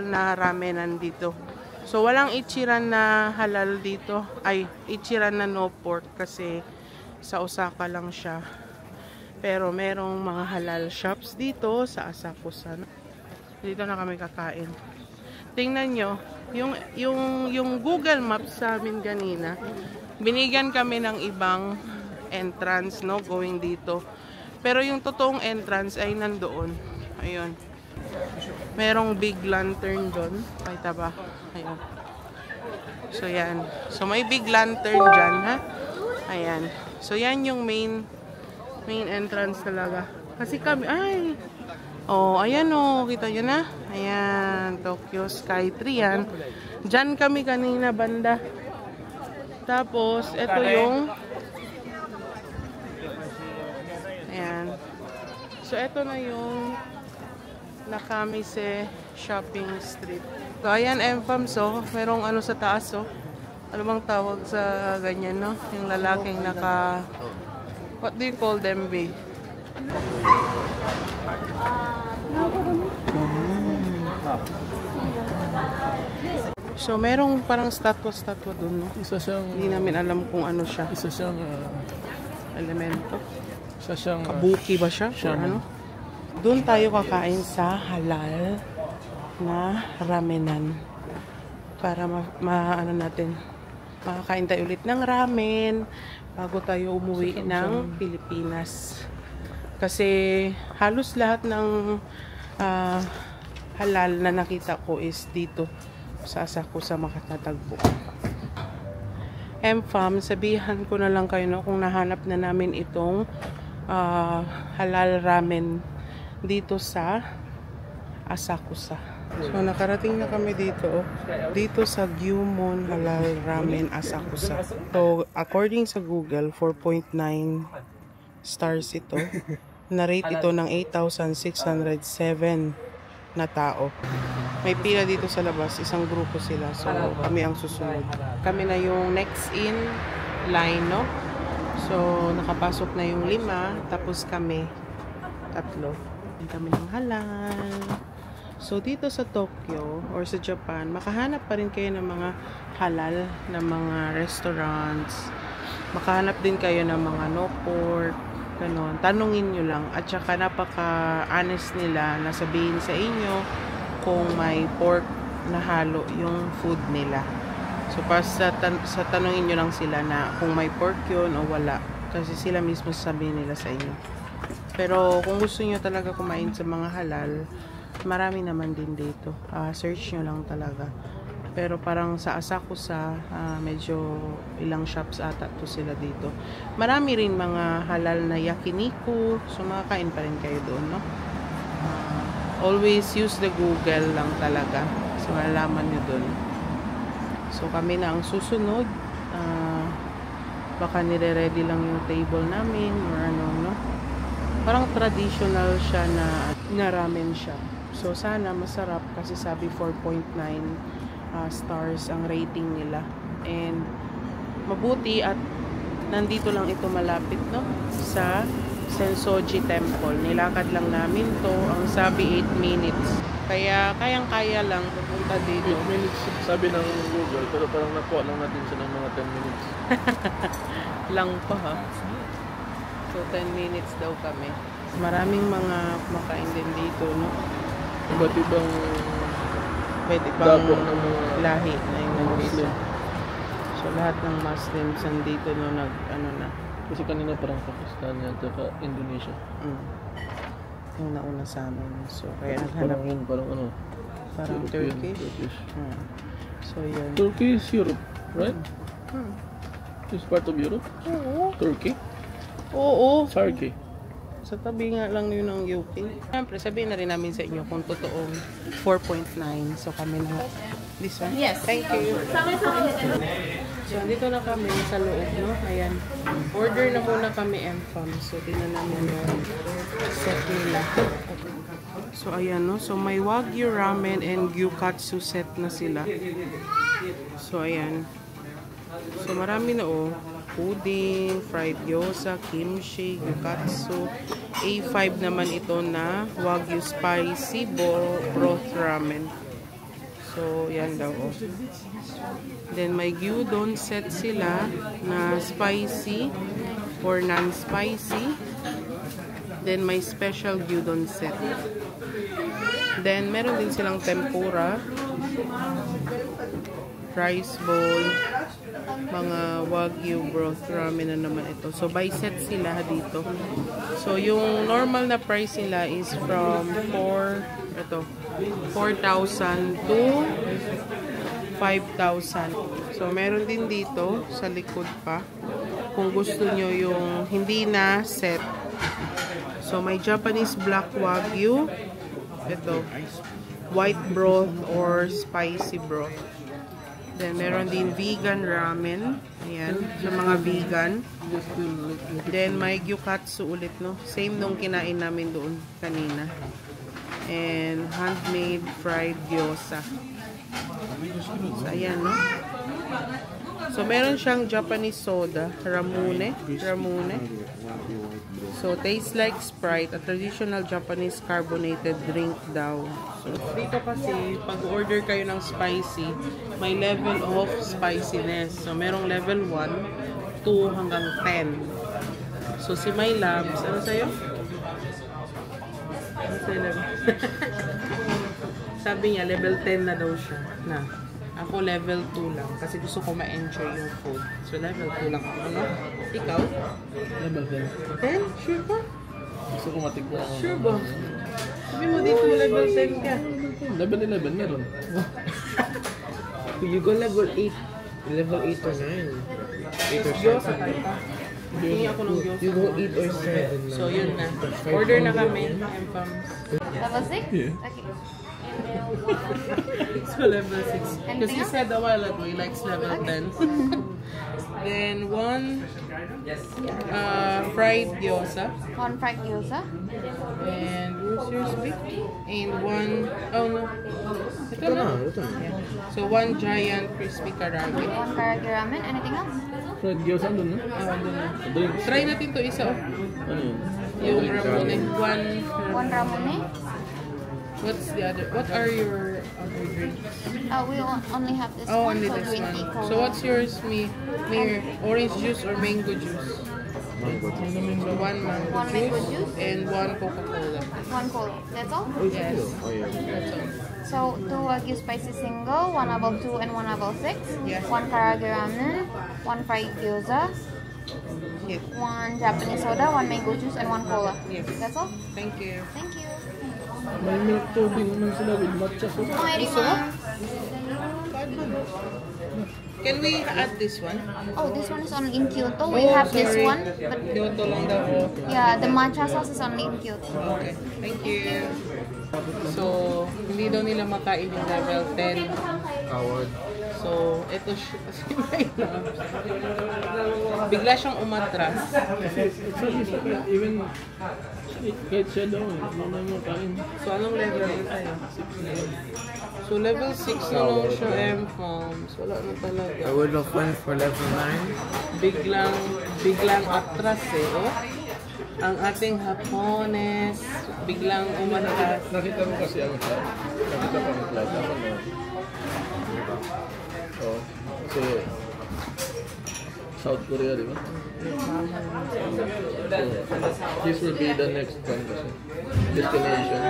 na ramenan dito. So, walang Ichiran na halal dito. Ay, Ichiran na no pork kasi sa Osaka lang siya. Pero merong mga halal shops dito sa Asakusa. Dito na kami kakain. Tingnan nyo, yung Google Maps sa amin kanina, binigyan kami ng ibang entrance, no, going dito. Pero yung totoong entrance ay nandoon. Ayun. Merong big lantern doon. Kita ba? Ayun. So, yan. So, may big lantern dyan, ha? Ayan. So, yan yung main entrance talaga. Kasi kami, ay! Oh, ayan oh. Kita nyo na? Ayan. Tokyo Skytree yan. Dyan kami kanina, banda. Tapos, ito yung ayan. So, ito na yung Nakamise Shopping Street. So, ayan, MFAMs, oh. Merong ano sa taas, oh. Ano bang tawag sa ganyan, no? Yung lalaking naka... What do you call them, babe? So, merong parang statwa-statwa dun, no? Isa siyang... Hindi namin alam kung ano siya. Isa siyang... Elemento. isa siyang... Kabuki ba siya? Or ano? Doon tayo kakain sa halal na ramenan. Para ano natin, makakain tayo ulit ng ramen bago tayo umuwi ng Pilipinas. Kasi halos lahat ng halal na nakita ko is dito sa Asakusa makatatagpo. MFAM, sabihan ko na lang kayo, no, kung nahanap na namin itong halal ramen dito sa Asakusa. So, nakarating na kami dito. Dito sa Gyumon Halal Ramen Asakusa. So, according sa Google, 4.9 stars ito. Na-rate ito ng 8,607 na tao. May pila dito sa labas. Isang grupo sila. So, kami ang susunod. Kami na yung next in line, no? So, nakapasok na yung 5. Tapos kami, 3. Kami ng halal. So, dito sa Tokyo or sa Japan, makahanap pa rin kayo ng mga halal na mga restaurants. Makahanap din kayo ng mga no pork, ganon. Tanungin nyo lang. At saka napaka-honest nila na sabihin sa inyo kung may pork na halo yung food nila. So, sa tanungin nyo lang sila na kung may pork yun o wala. Kasi sila mismo sabihin nila sa inyo. Pero kung gusto nyo talaga kumain sa mga halal, marami naman din dito. Search nyo lang talaga. Pero parang sa Asakusa, medyo ilang shops ata to sila dito. Marami rin mga halal na yakiniku. So makakain pa rin kayo doon, no? Always use the Google lang talaga. So malalaman nyo doon. So kami na ang susunod. Baka nire-ready lang yung table namin or ano, no? Parang traditional siya na ramen shop. So, sana masarap kasi sabi 4.9 stars ang rating nila. And, mabuti at nandito lang ito malapit, no? Sa Sensoji Temple. Nilakad lang namin to. Ang sabi 8 minutes. Kaya, kayang-kaya lang pupunta dito. 8 minutes sabi ng Google, pero parang nakuha lang natin siya ng mga 10 minutes. Lang pa, ha? So, 10 minutes daw kami. Maraming mga kumakain din dito, no? Iba't ibang dapo ng mga lahi na yung nandito. Muslim. So, lahat ng Muslims nandito, no, ano na. Kasi kanina parang Pakistan at saka Indonesia. Yung nauna sa amin. So, kaya naghanap. Parang ano? Parang Turkish. So, yun. Turkey is Europe, right? It's part of Europe? Oo. Turkey? Oo. Turkey. Sa tabi nga lang yun ng UK. Siyempre, sabihin na rin namin sa inyo kung totoong 4.9. So, kami na. This one? Yes. Thank you. So, dito na kami sa loob, no? Ayan. Order na muna kami MFAM. So, tingnan namin yung set nila. So, ayan, no? So, may Wagyu Ramen and Gyukatsu set na sila. So, ayan. So, marami na, oh. Pudding, fried gyoza, kimchi, gyukatsu. A5 naman ito na Wagyu Spicy Broth Ramen. So, yan daw, oh. Then, may gyudon set sila na spicy or non-spicy. Then, may special gyudon set. Then, meron din silang tempura, rice bowl, mga wagyu broth ramen na naman ito. So, by set sila dito. So, yung normal na price nila is from 4,000 to 5,000. So, meron din dito sa likod pa. Kung gusto nyo yung hindi na set. So, may Japanese black wagyu. Ito. White broth or spicy broth. Then, meron din vegan ramen. Ayan. Sa mga vegan. Then, may gyukatsu ulit, no? Same nung kinain namin doon kanina. And, handmade fried gyoza. So, ayan, no? So, meron siyang Japanese soda, Ramune. So, tastes like Sprite, a traditional Japanese carbonated drink daw. So, dito kasi, pag order kayo ng spicy, may level of spiciness. So, merong level 1, 2 hanggang 10. So, si My Labs, ano sa'yo? Ano sa'yo level? Sabi niya, level 10 na daw siya. Na. Ako level 2 lang kasi gusto ko ma-enjoy yung food. So level 2 lang ako, no? Ikaw? Level 10. 10? Sure ba? Gusto ko matignan. Sure ba? Sabi mo dito level 10 ka. Level 11 meron. You go level 8. Level 8 or 9. 8 or 7. Gyoza tayo pa. Hingi ako ng gyoza. You go 8 or 7. So yun na. Order na kami. M-Pams. Level 6? Yeah. Okay. So level 6. Because he said a while ago he likes level 10. Then one fried gyoza. One fried gyoza. And where's yours, babe? And one, oh no. Ito na. Yeah. So one giant crispy karaage. One karaage ramen. Anything else? Fried gyoza doon, no? Doon na. Drinks. Try natin to isa. Oh. Ano yun? Yung ramune. One ramune. What's the other? What are your other drinks? We only have this Oh, one, only so this green one. tea cola. So what's yours? Me, orange juice or mango juice? Mango. So one mango, One mango juice. and one Coca-Cola. One cola. That's all? Yes. Oh yeah. That's all. So, 2 Wagyu spicy single, 1 level 2 and 1 level 6, Yes. 1 karaage ramen, 1 fried gyoza, Yes. 1 Japanese soda, 1 mango juice, and 1 cola. Yes. That's all? Thank you. Thank you. May milk tubig naman sila with matcha sauce. Oirima. Can we add this one? Oh, this one is only in Kyoto. We have this sorry. one, but Kyoto lang daw. yeah, the matcha sauce is only in Kyoto. Okay. Thank you. So, hindi daw nila makain yung level 10. Coward. So, ito si May Labs. Bigla siyang umatras. Even kahit siya daw eh. Ano na mo kain. So, anong level na tayo? So, level 6 na lang siya, M-Pams. Wala na talaga. I would have went for level 9. Biglang atras eh, oh. Ang ating Hapones, biglang umatras. Nakita ko kasi ang flight. Nakita ko ang flight. Ako na. Oh, kasi South Korea, di ba? So, this will be the next one kasi. Destination.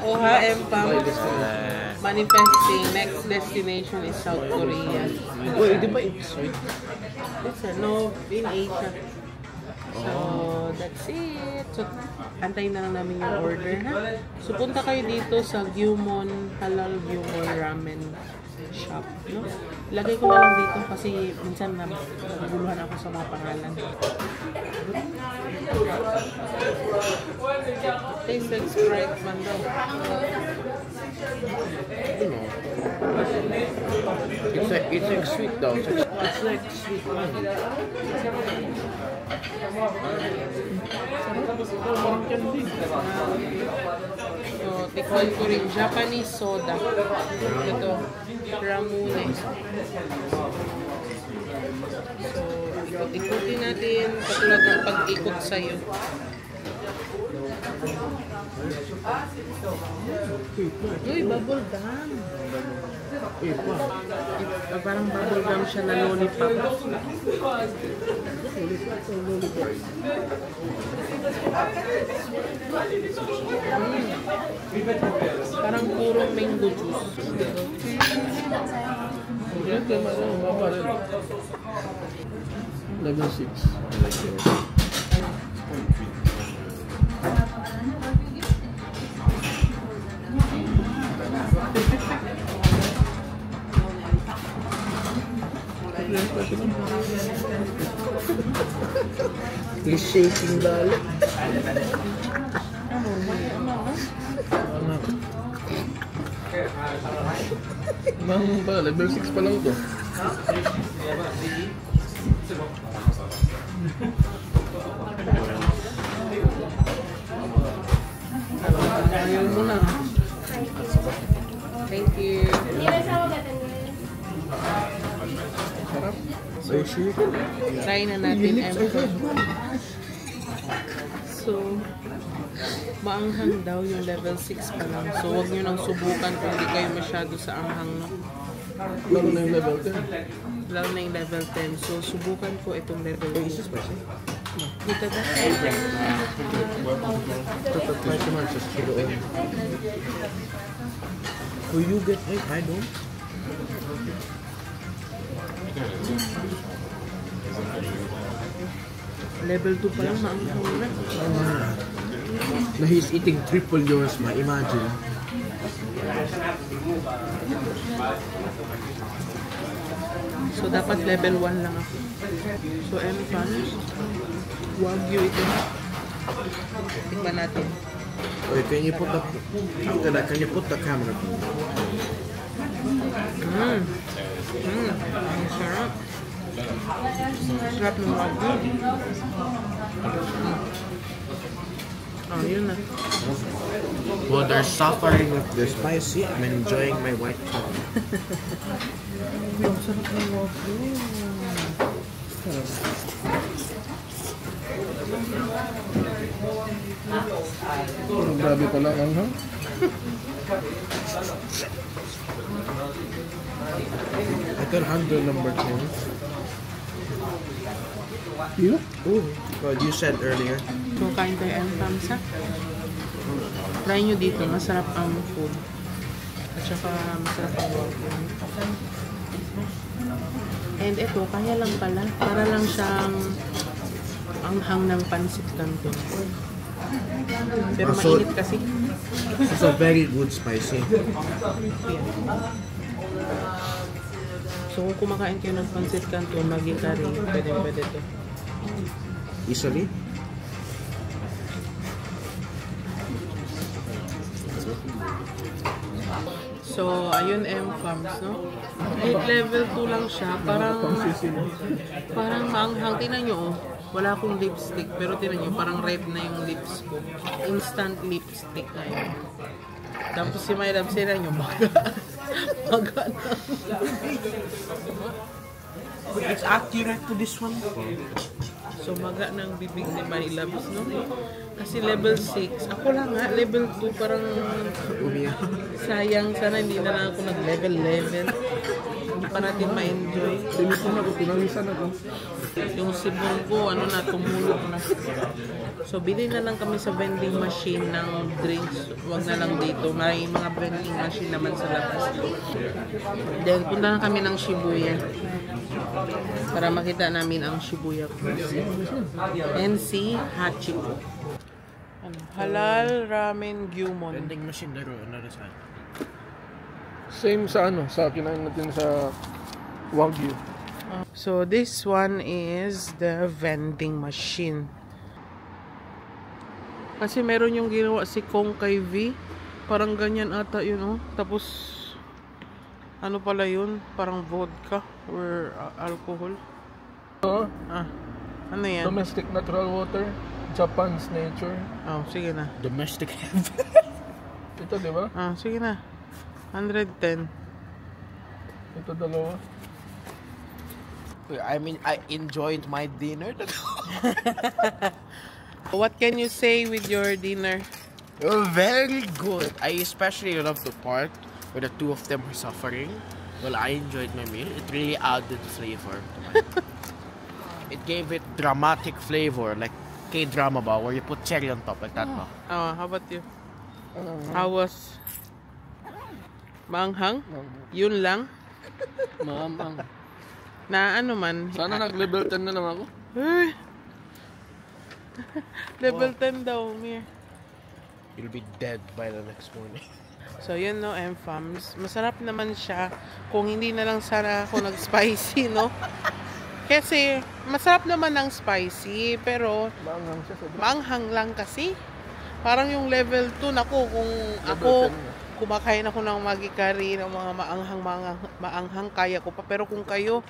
Oh ha, M-Pams. By destination. Manifesting, next destination is South Korea. Wait, di ba episode? It's no, in Asia. So, that's it. So, antayin na lang namin yung order, ha? So, punta kayo dito sa Gyumon, Halal Gyumon Ramen Shop, no? Ilagay ko na lang dito kasi minsan naguguluhan ako sa mga pangalan. Taste like Sprite man daw. It's like sweet though. It's like sweet wine. So, tikman ko rin Japanese soda. Ito, Ramune. So, ikot-ikutin natin katulad ng pag-ikot sa'yo. Uy, bubble gum. Parang bubblegum siya na lollipop. Parang purong mango juice. Level 6. He's shaking the Mang ba? Level 6 pa lang to. Ayaw mo na. Thank you. Try na natin So, maanghang daw yung level 6 pa lang. So, huwag nyo nang subukan kung hindi kayo masyado sa anghang, no? Lalo na yung level 10. Lalo na yung level 10. So, subukan ko itong level 6. Dito ba? Will you get it? I don't. Level 2 pa lang, maanghang na. Now he's eating triple yours, ma. Imagine. So, dapat level 1 lang ako. So, M-Fans, Wagyu ito. Tikman natin. Wait, can you put the after that? Can you put the camera? Ang sarap. Sarap ng Wagyu. Oh, yun na. Well, they're suffering with the spicy. I'm enjoying my white coffee. Ang sarap ng Wagyu. Grabe pala ang ha? I can handle number 2. Yeah? Oh, what you said earlier. So, kain tayo ang tamsa. Try nyo dito, masarap ang food. At saka masarap ang Wagyu. And ito, kaya lang pala. Para lang siyang anghang ng pansit canton. Pero So, mainit kasi. it's a very good spicy. So kung kumakain kayo ng pansit canton, maging curry, pwede to. Easily. So, ayun M-Fams, no? Kahit level 2 lang siya, parang maanghang. Tingnan nyo, oh. Wala akong lipstick, pero tingnan nyo, parang red na yung lips ko. Instant lipstick na yun. Tapos si My Love, sila nyo, maga na. It's accurate to this one. So, maga ng bibig ni My Loves, no? Kasi level 6. Ako lang nga, level 2, parang sayang. Sana hindi na lang ako nag-level. Hindi pa natin ma-enjoy. Pinalisan ako. Yung sibong ko, tumulog na. So, bili na lang kami sa vending machine ng drinks. Huwag na lang dito. May mga vending machine naman sa labas. Then, punta na kami ng Shibuya. Para makita namin ang Shibuya Crossing. NC Hachiko. Halal Ramen Gyumon. Vending machine there on another side. Same sa sa kinain natin sa Wagyu. So this one is the vending machine. Kasi meron yung ginawa si Kong kay V. Parang ganyan ata yun, oh. Tapos ano pala yun? Parang vodka or alcohol. Ano yan? Domestic natural water, Japan's nature. Oh, sige na. Domestic heaven. Ito, di ba? Sige na. 110. Ito dalawa. I mean, I enjoyed my dinner. What can you say with your dinner? Very good. I especially love the part where the two of them are suffering. Well, I enjoyed my meal. It really added flavor to my meal. It gave it dramatic flavor, like K-drama ba, where you put cherry on top, like that ba? How about you? How was? Maanghang? Yun lang? Maamang. Na ano man? Sana nag-level 10 na lang ako. Uy! Level 10 daw, Mir. You'll be dead by the next morning. So, yun no, M-Fams. Masarap naman siya kung hindi na lang sana ako nag-spicy, no? Kasi, masarap naman ng spicy, pero Maanghang siya sobrang. maanghang lang kasi. Parang yung level 2, nako, kung ako, kumakain ako ng Maggi curry, ng mga maanghang, kaya ko pa. Pero kung kayo,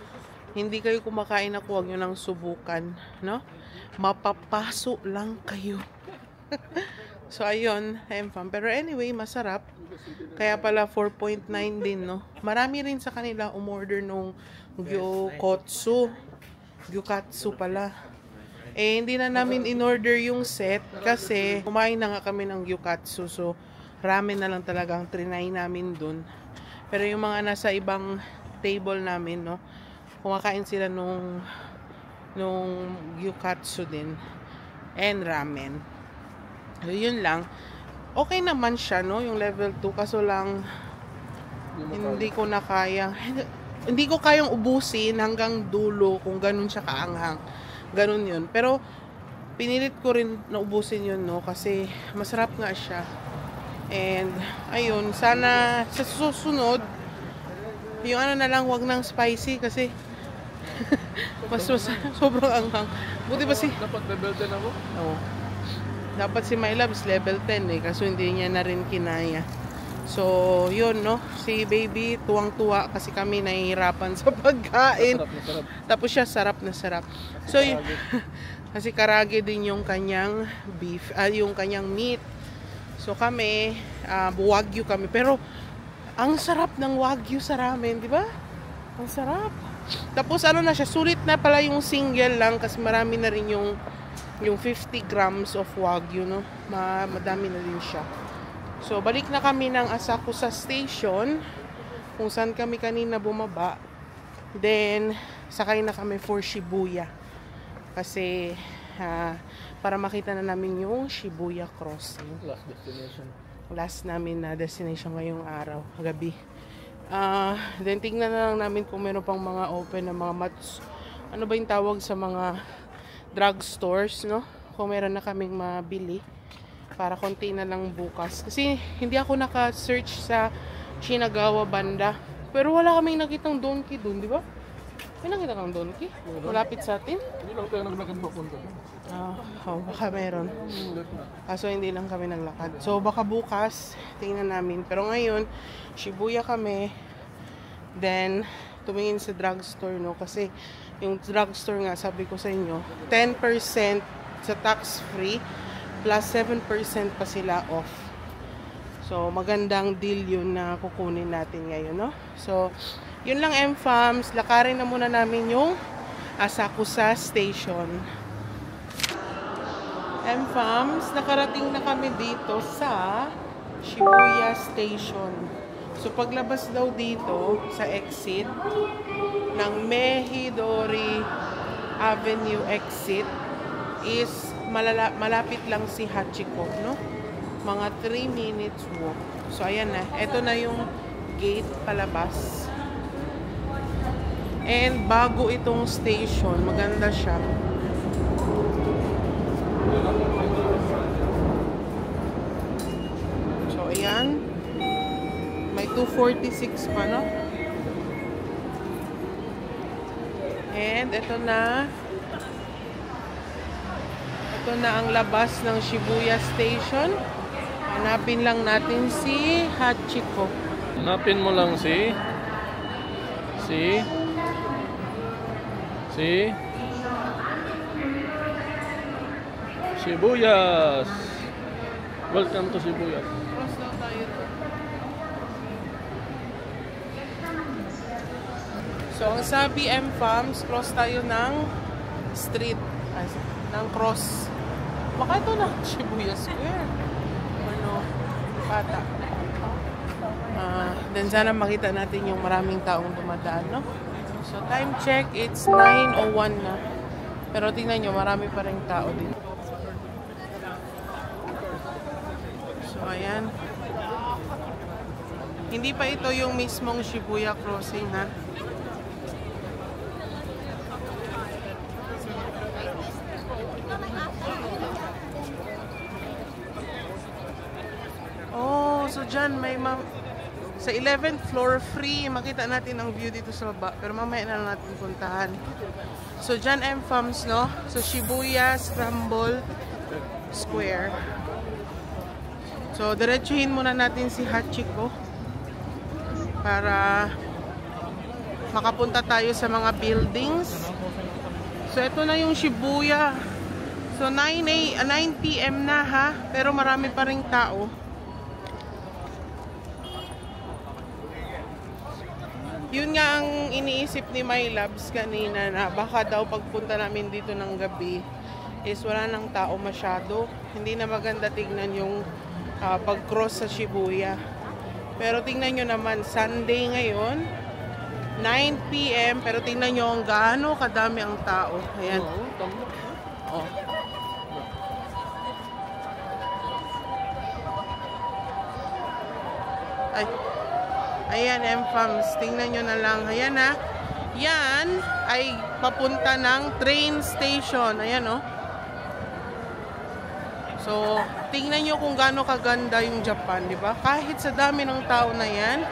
hindi kayo kumakain ako, huwag nyo nang subukan, no? Mapapaso lang kayo. So, ayun, M-Fam. Pero anyway, masarap. Kaya pala 4.9 din, no? Marami rin sa kanila umorder nung gyukatsu pala. Eh, hindi na namin in-order yung set kasi kumain na nga kami ng gyukatsu. So, ramen na lang talaga ang trinay namin dun. Pero yung mga nasa ibang table namin, no? Kumakain sila nung gyukatsu din. And ramen. So, yun lang. Okay naman siya, no? Yung level 2. Kaso lang, hindi ko na kaya. Hindi ko kayang ubusin hanggang dulo kung ganun siya kaanghang. Ganun yun. Pero, pinilit ko rin na ubusin yun, no? Kasi, masarap nga siya. And, ayun. Sana, sa susunod, yung ano na lang, wag nang spicy kasi mas sobrang anghang. Buti ba si... Dapat level 10 ako? Oo. Dapat si My Loves level 10 eh. Kaso hindi niya na rin kinaya. So, yun, no? Si baby, tuwang-tuwa kasi kami nahihirapan sa pagkain. Masarap. Tapos siya, sarap na sarap. So, kasi karage din yung kanyang beef, yung kanyang meat. So, kami, wagyu kami. Pero, ang sarap ng wagyu sa ramen, di ba? Ang sarap. Tapos, ano na siya, sulit na pala yung single lang kasi marami na rin yung 50 grams of wagyu, no? Madami na rin siya. So, balik na kami ng Asakusa Station kung saan kami kanina bumaba. Then, sakay na kami for Shibuya. Kasi, para makita na namin yung Shibuya Crossing. Last destination. Last namin na destination ngayong araw, gabi. Then, tingnan na lang namin kung meron pang mga open na mga ano ba yung tawag sa mga drugstores, no? Kung meron na kaming mabili. Para konti na lang bukas. Kasi hindi ako naka-search sa Shinagawa banda. Pero wala kaming nakitang donkey dun, di ba? May nakita kang donkey? Malapit sa atin? Hindi lang tayo naglakad papunta. Baka meron. Kaso hindi lang kami naglakad. So baka bukas, tingnan namin. Pero ngayon, Shibuya kami. Then, tumingin sa drugstore, no? Kasi yung drugstore nga, sabi ko sa inyo, 10% sa tax-free. Plus 7% pa sila off. So, magandang deal yun na kukunin natin ngayon, no? So, yun lang, M-Fams. Lakarin na muna namin yung Asakusa Station. M-Fams, nakarating na kami dito sa Shibuya Station. So, paglabas daw dito sa exit ng Mehidori Avenue exit is malapit lang si Hachiko, no? Mga 3 minutes walk. So, ayan na. Ito na yung gate palabas. And bago itong station, maganda siya. So, ayan. May 246 pa, no? And ito na. Ito na ang labas ng Shibuya Station. Hanapin lang natin si Hachiko. Hanapin mo lang si Shibuyas. Welcome to Shibuyas. Cross daw tayo. So, ang sabi M-Fams, cross tayo ng street. Ng cross. Baka ito na Shibuya Square. Ano? Bata. Then sana makita natin yung maraming taong dumadaan, no? So time check, it's 9:01 na. Pero tingnan nyo, marami pa rin tao din. So ayan. Hindi pa ito yung mismong Shibuya Crossing, ha? Oh, so dyan may sa 11th floor free. Makita natin ang view dito sa baba. Pero mamaya na lang natin puntahan. So dyan MFAMS, no? So Shibuya Scramble Square. So diretsuhin muna natin si Hachiko para makapunta tayo sa mga buildings. So ito na yung Shibuya. So 9 PM na, ha? Pero marami pa ring tao. Yun nga ang iniisip ni My Labs kanina, na baka daw pagpunta namin dito ng gabi is wala nang tao masyado. Hindi na maganda tignan yung pag-cross sa Shibuya. Pero tingnan nyo naman, Sunday ngayon, 9 PM, pero tingnan nyo ang gaano kadami ang tao. Ayan. Oh. Ay. Ayan, MFAMS. Tingnan nyo na lang. Ayan, ha. Yan ay papunta ng train station. Ayan, oh. So, tingnan nyo kung gaano kaganda yung Japan, di ba? Kahit sa dami ng tao na yan,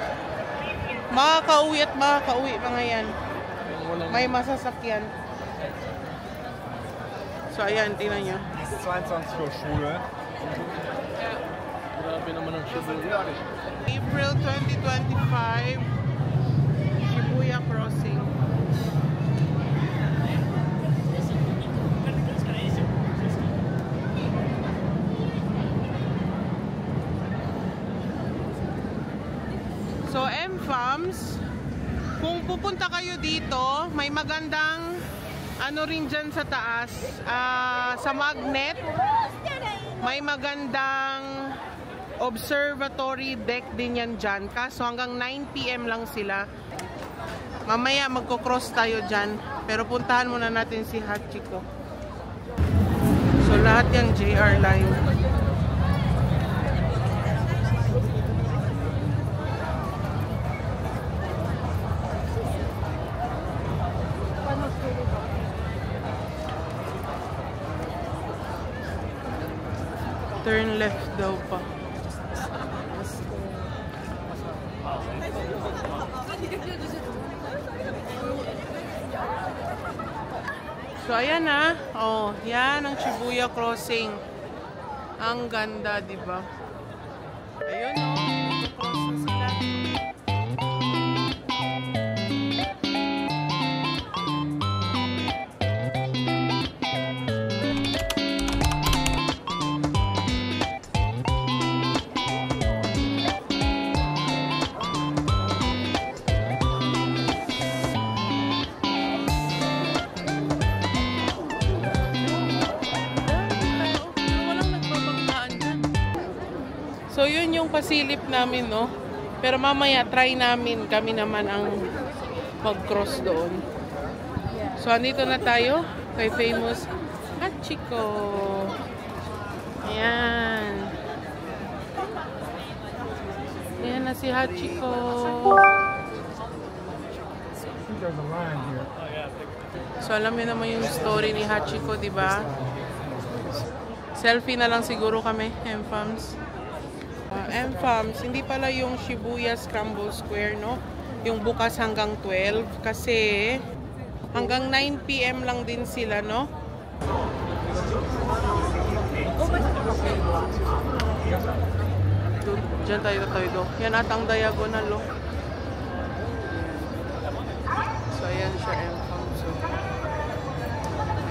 makakauwi at makakauwi pa ngayon. May masasakyan. So, ayan, tingnan nyo. 22 Uhr Schule. Grabe naman ang Shibuya. April 2025, Shibuya Crossing. So, MFAMS, kung pupunta kayo dito, may magandang ano rin dyan sa taas, sa magnet, may magandang observatory deck din yan dyan. Kaso hanggang 9 PM lang sila. Mamaya magko-cross tayo dyan. Pero puntahan muna natin si Hachiko. So lahat yung JR line. Turn left daw pa. So ayan, na. Oh, yan ang Shibuya Crossing. Ang ganda, 'di ba? Ayun, oh. Cross na sila. So yun yung pasilip namin, no? Pero mamaya try namin, kami naman ang mag-cross doon. So andito na tayo kay famous Hachiko. Ayan. Ayan na si Hachiko. So alam niyo naman yung story ni Hachiko, di ba? Selfie na lang siguro kami, MFAMS. MFAMS, hindi pala yung Shibuya Scramble Square, no? Yung bukas hanggang 12 kasi hanggang 9 PM lang din sila, no? Diyan tayo do. Yan atang diagonal, oh. So ayan siya, MFAMS. So,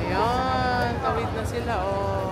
ayan, tawid na sila, oh.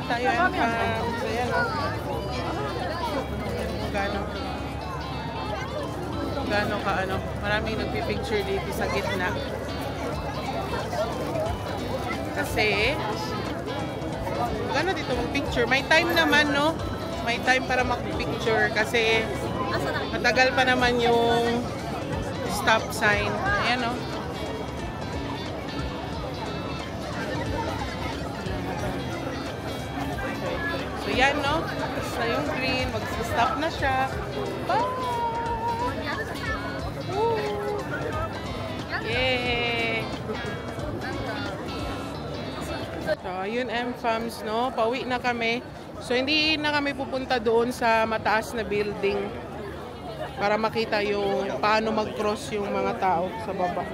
tayo ang so yan o. Gano ka ano. Maraming nagpipicture dito sa gitna. Kasi gano dito mag-picture. May time naman no. May time para mag-picture kasi matagal pa naman yung stop sign. Ayan o. So yan no. Tapos na yung green. Mag-stop na siya. Yay! So, ayun M-Fams, no? Pauwi na kami. So, hindi na kami pupunta doon sa mataas na building para makita yung paano mag-cross yung mga tao sa baba.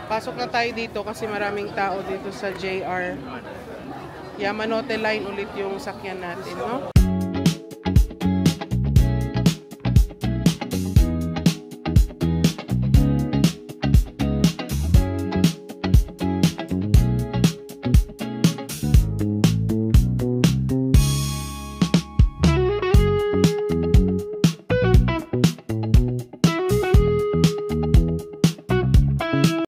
Pasok na tayo dito kasi maraming tao dito sa JR. Yamanote Line ulit yung sakyan natin, no?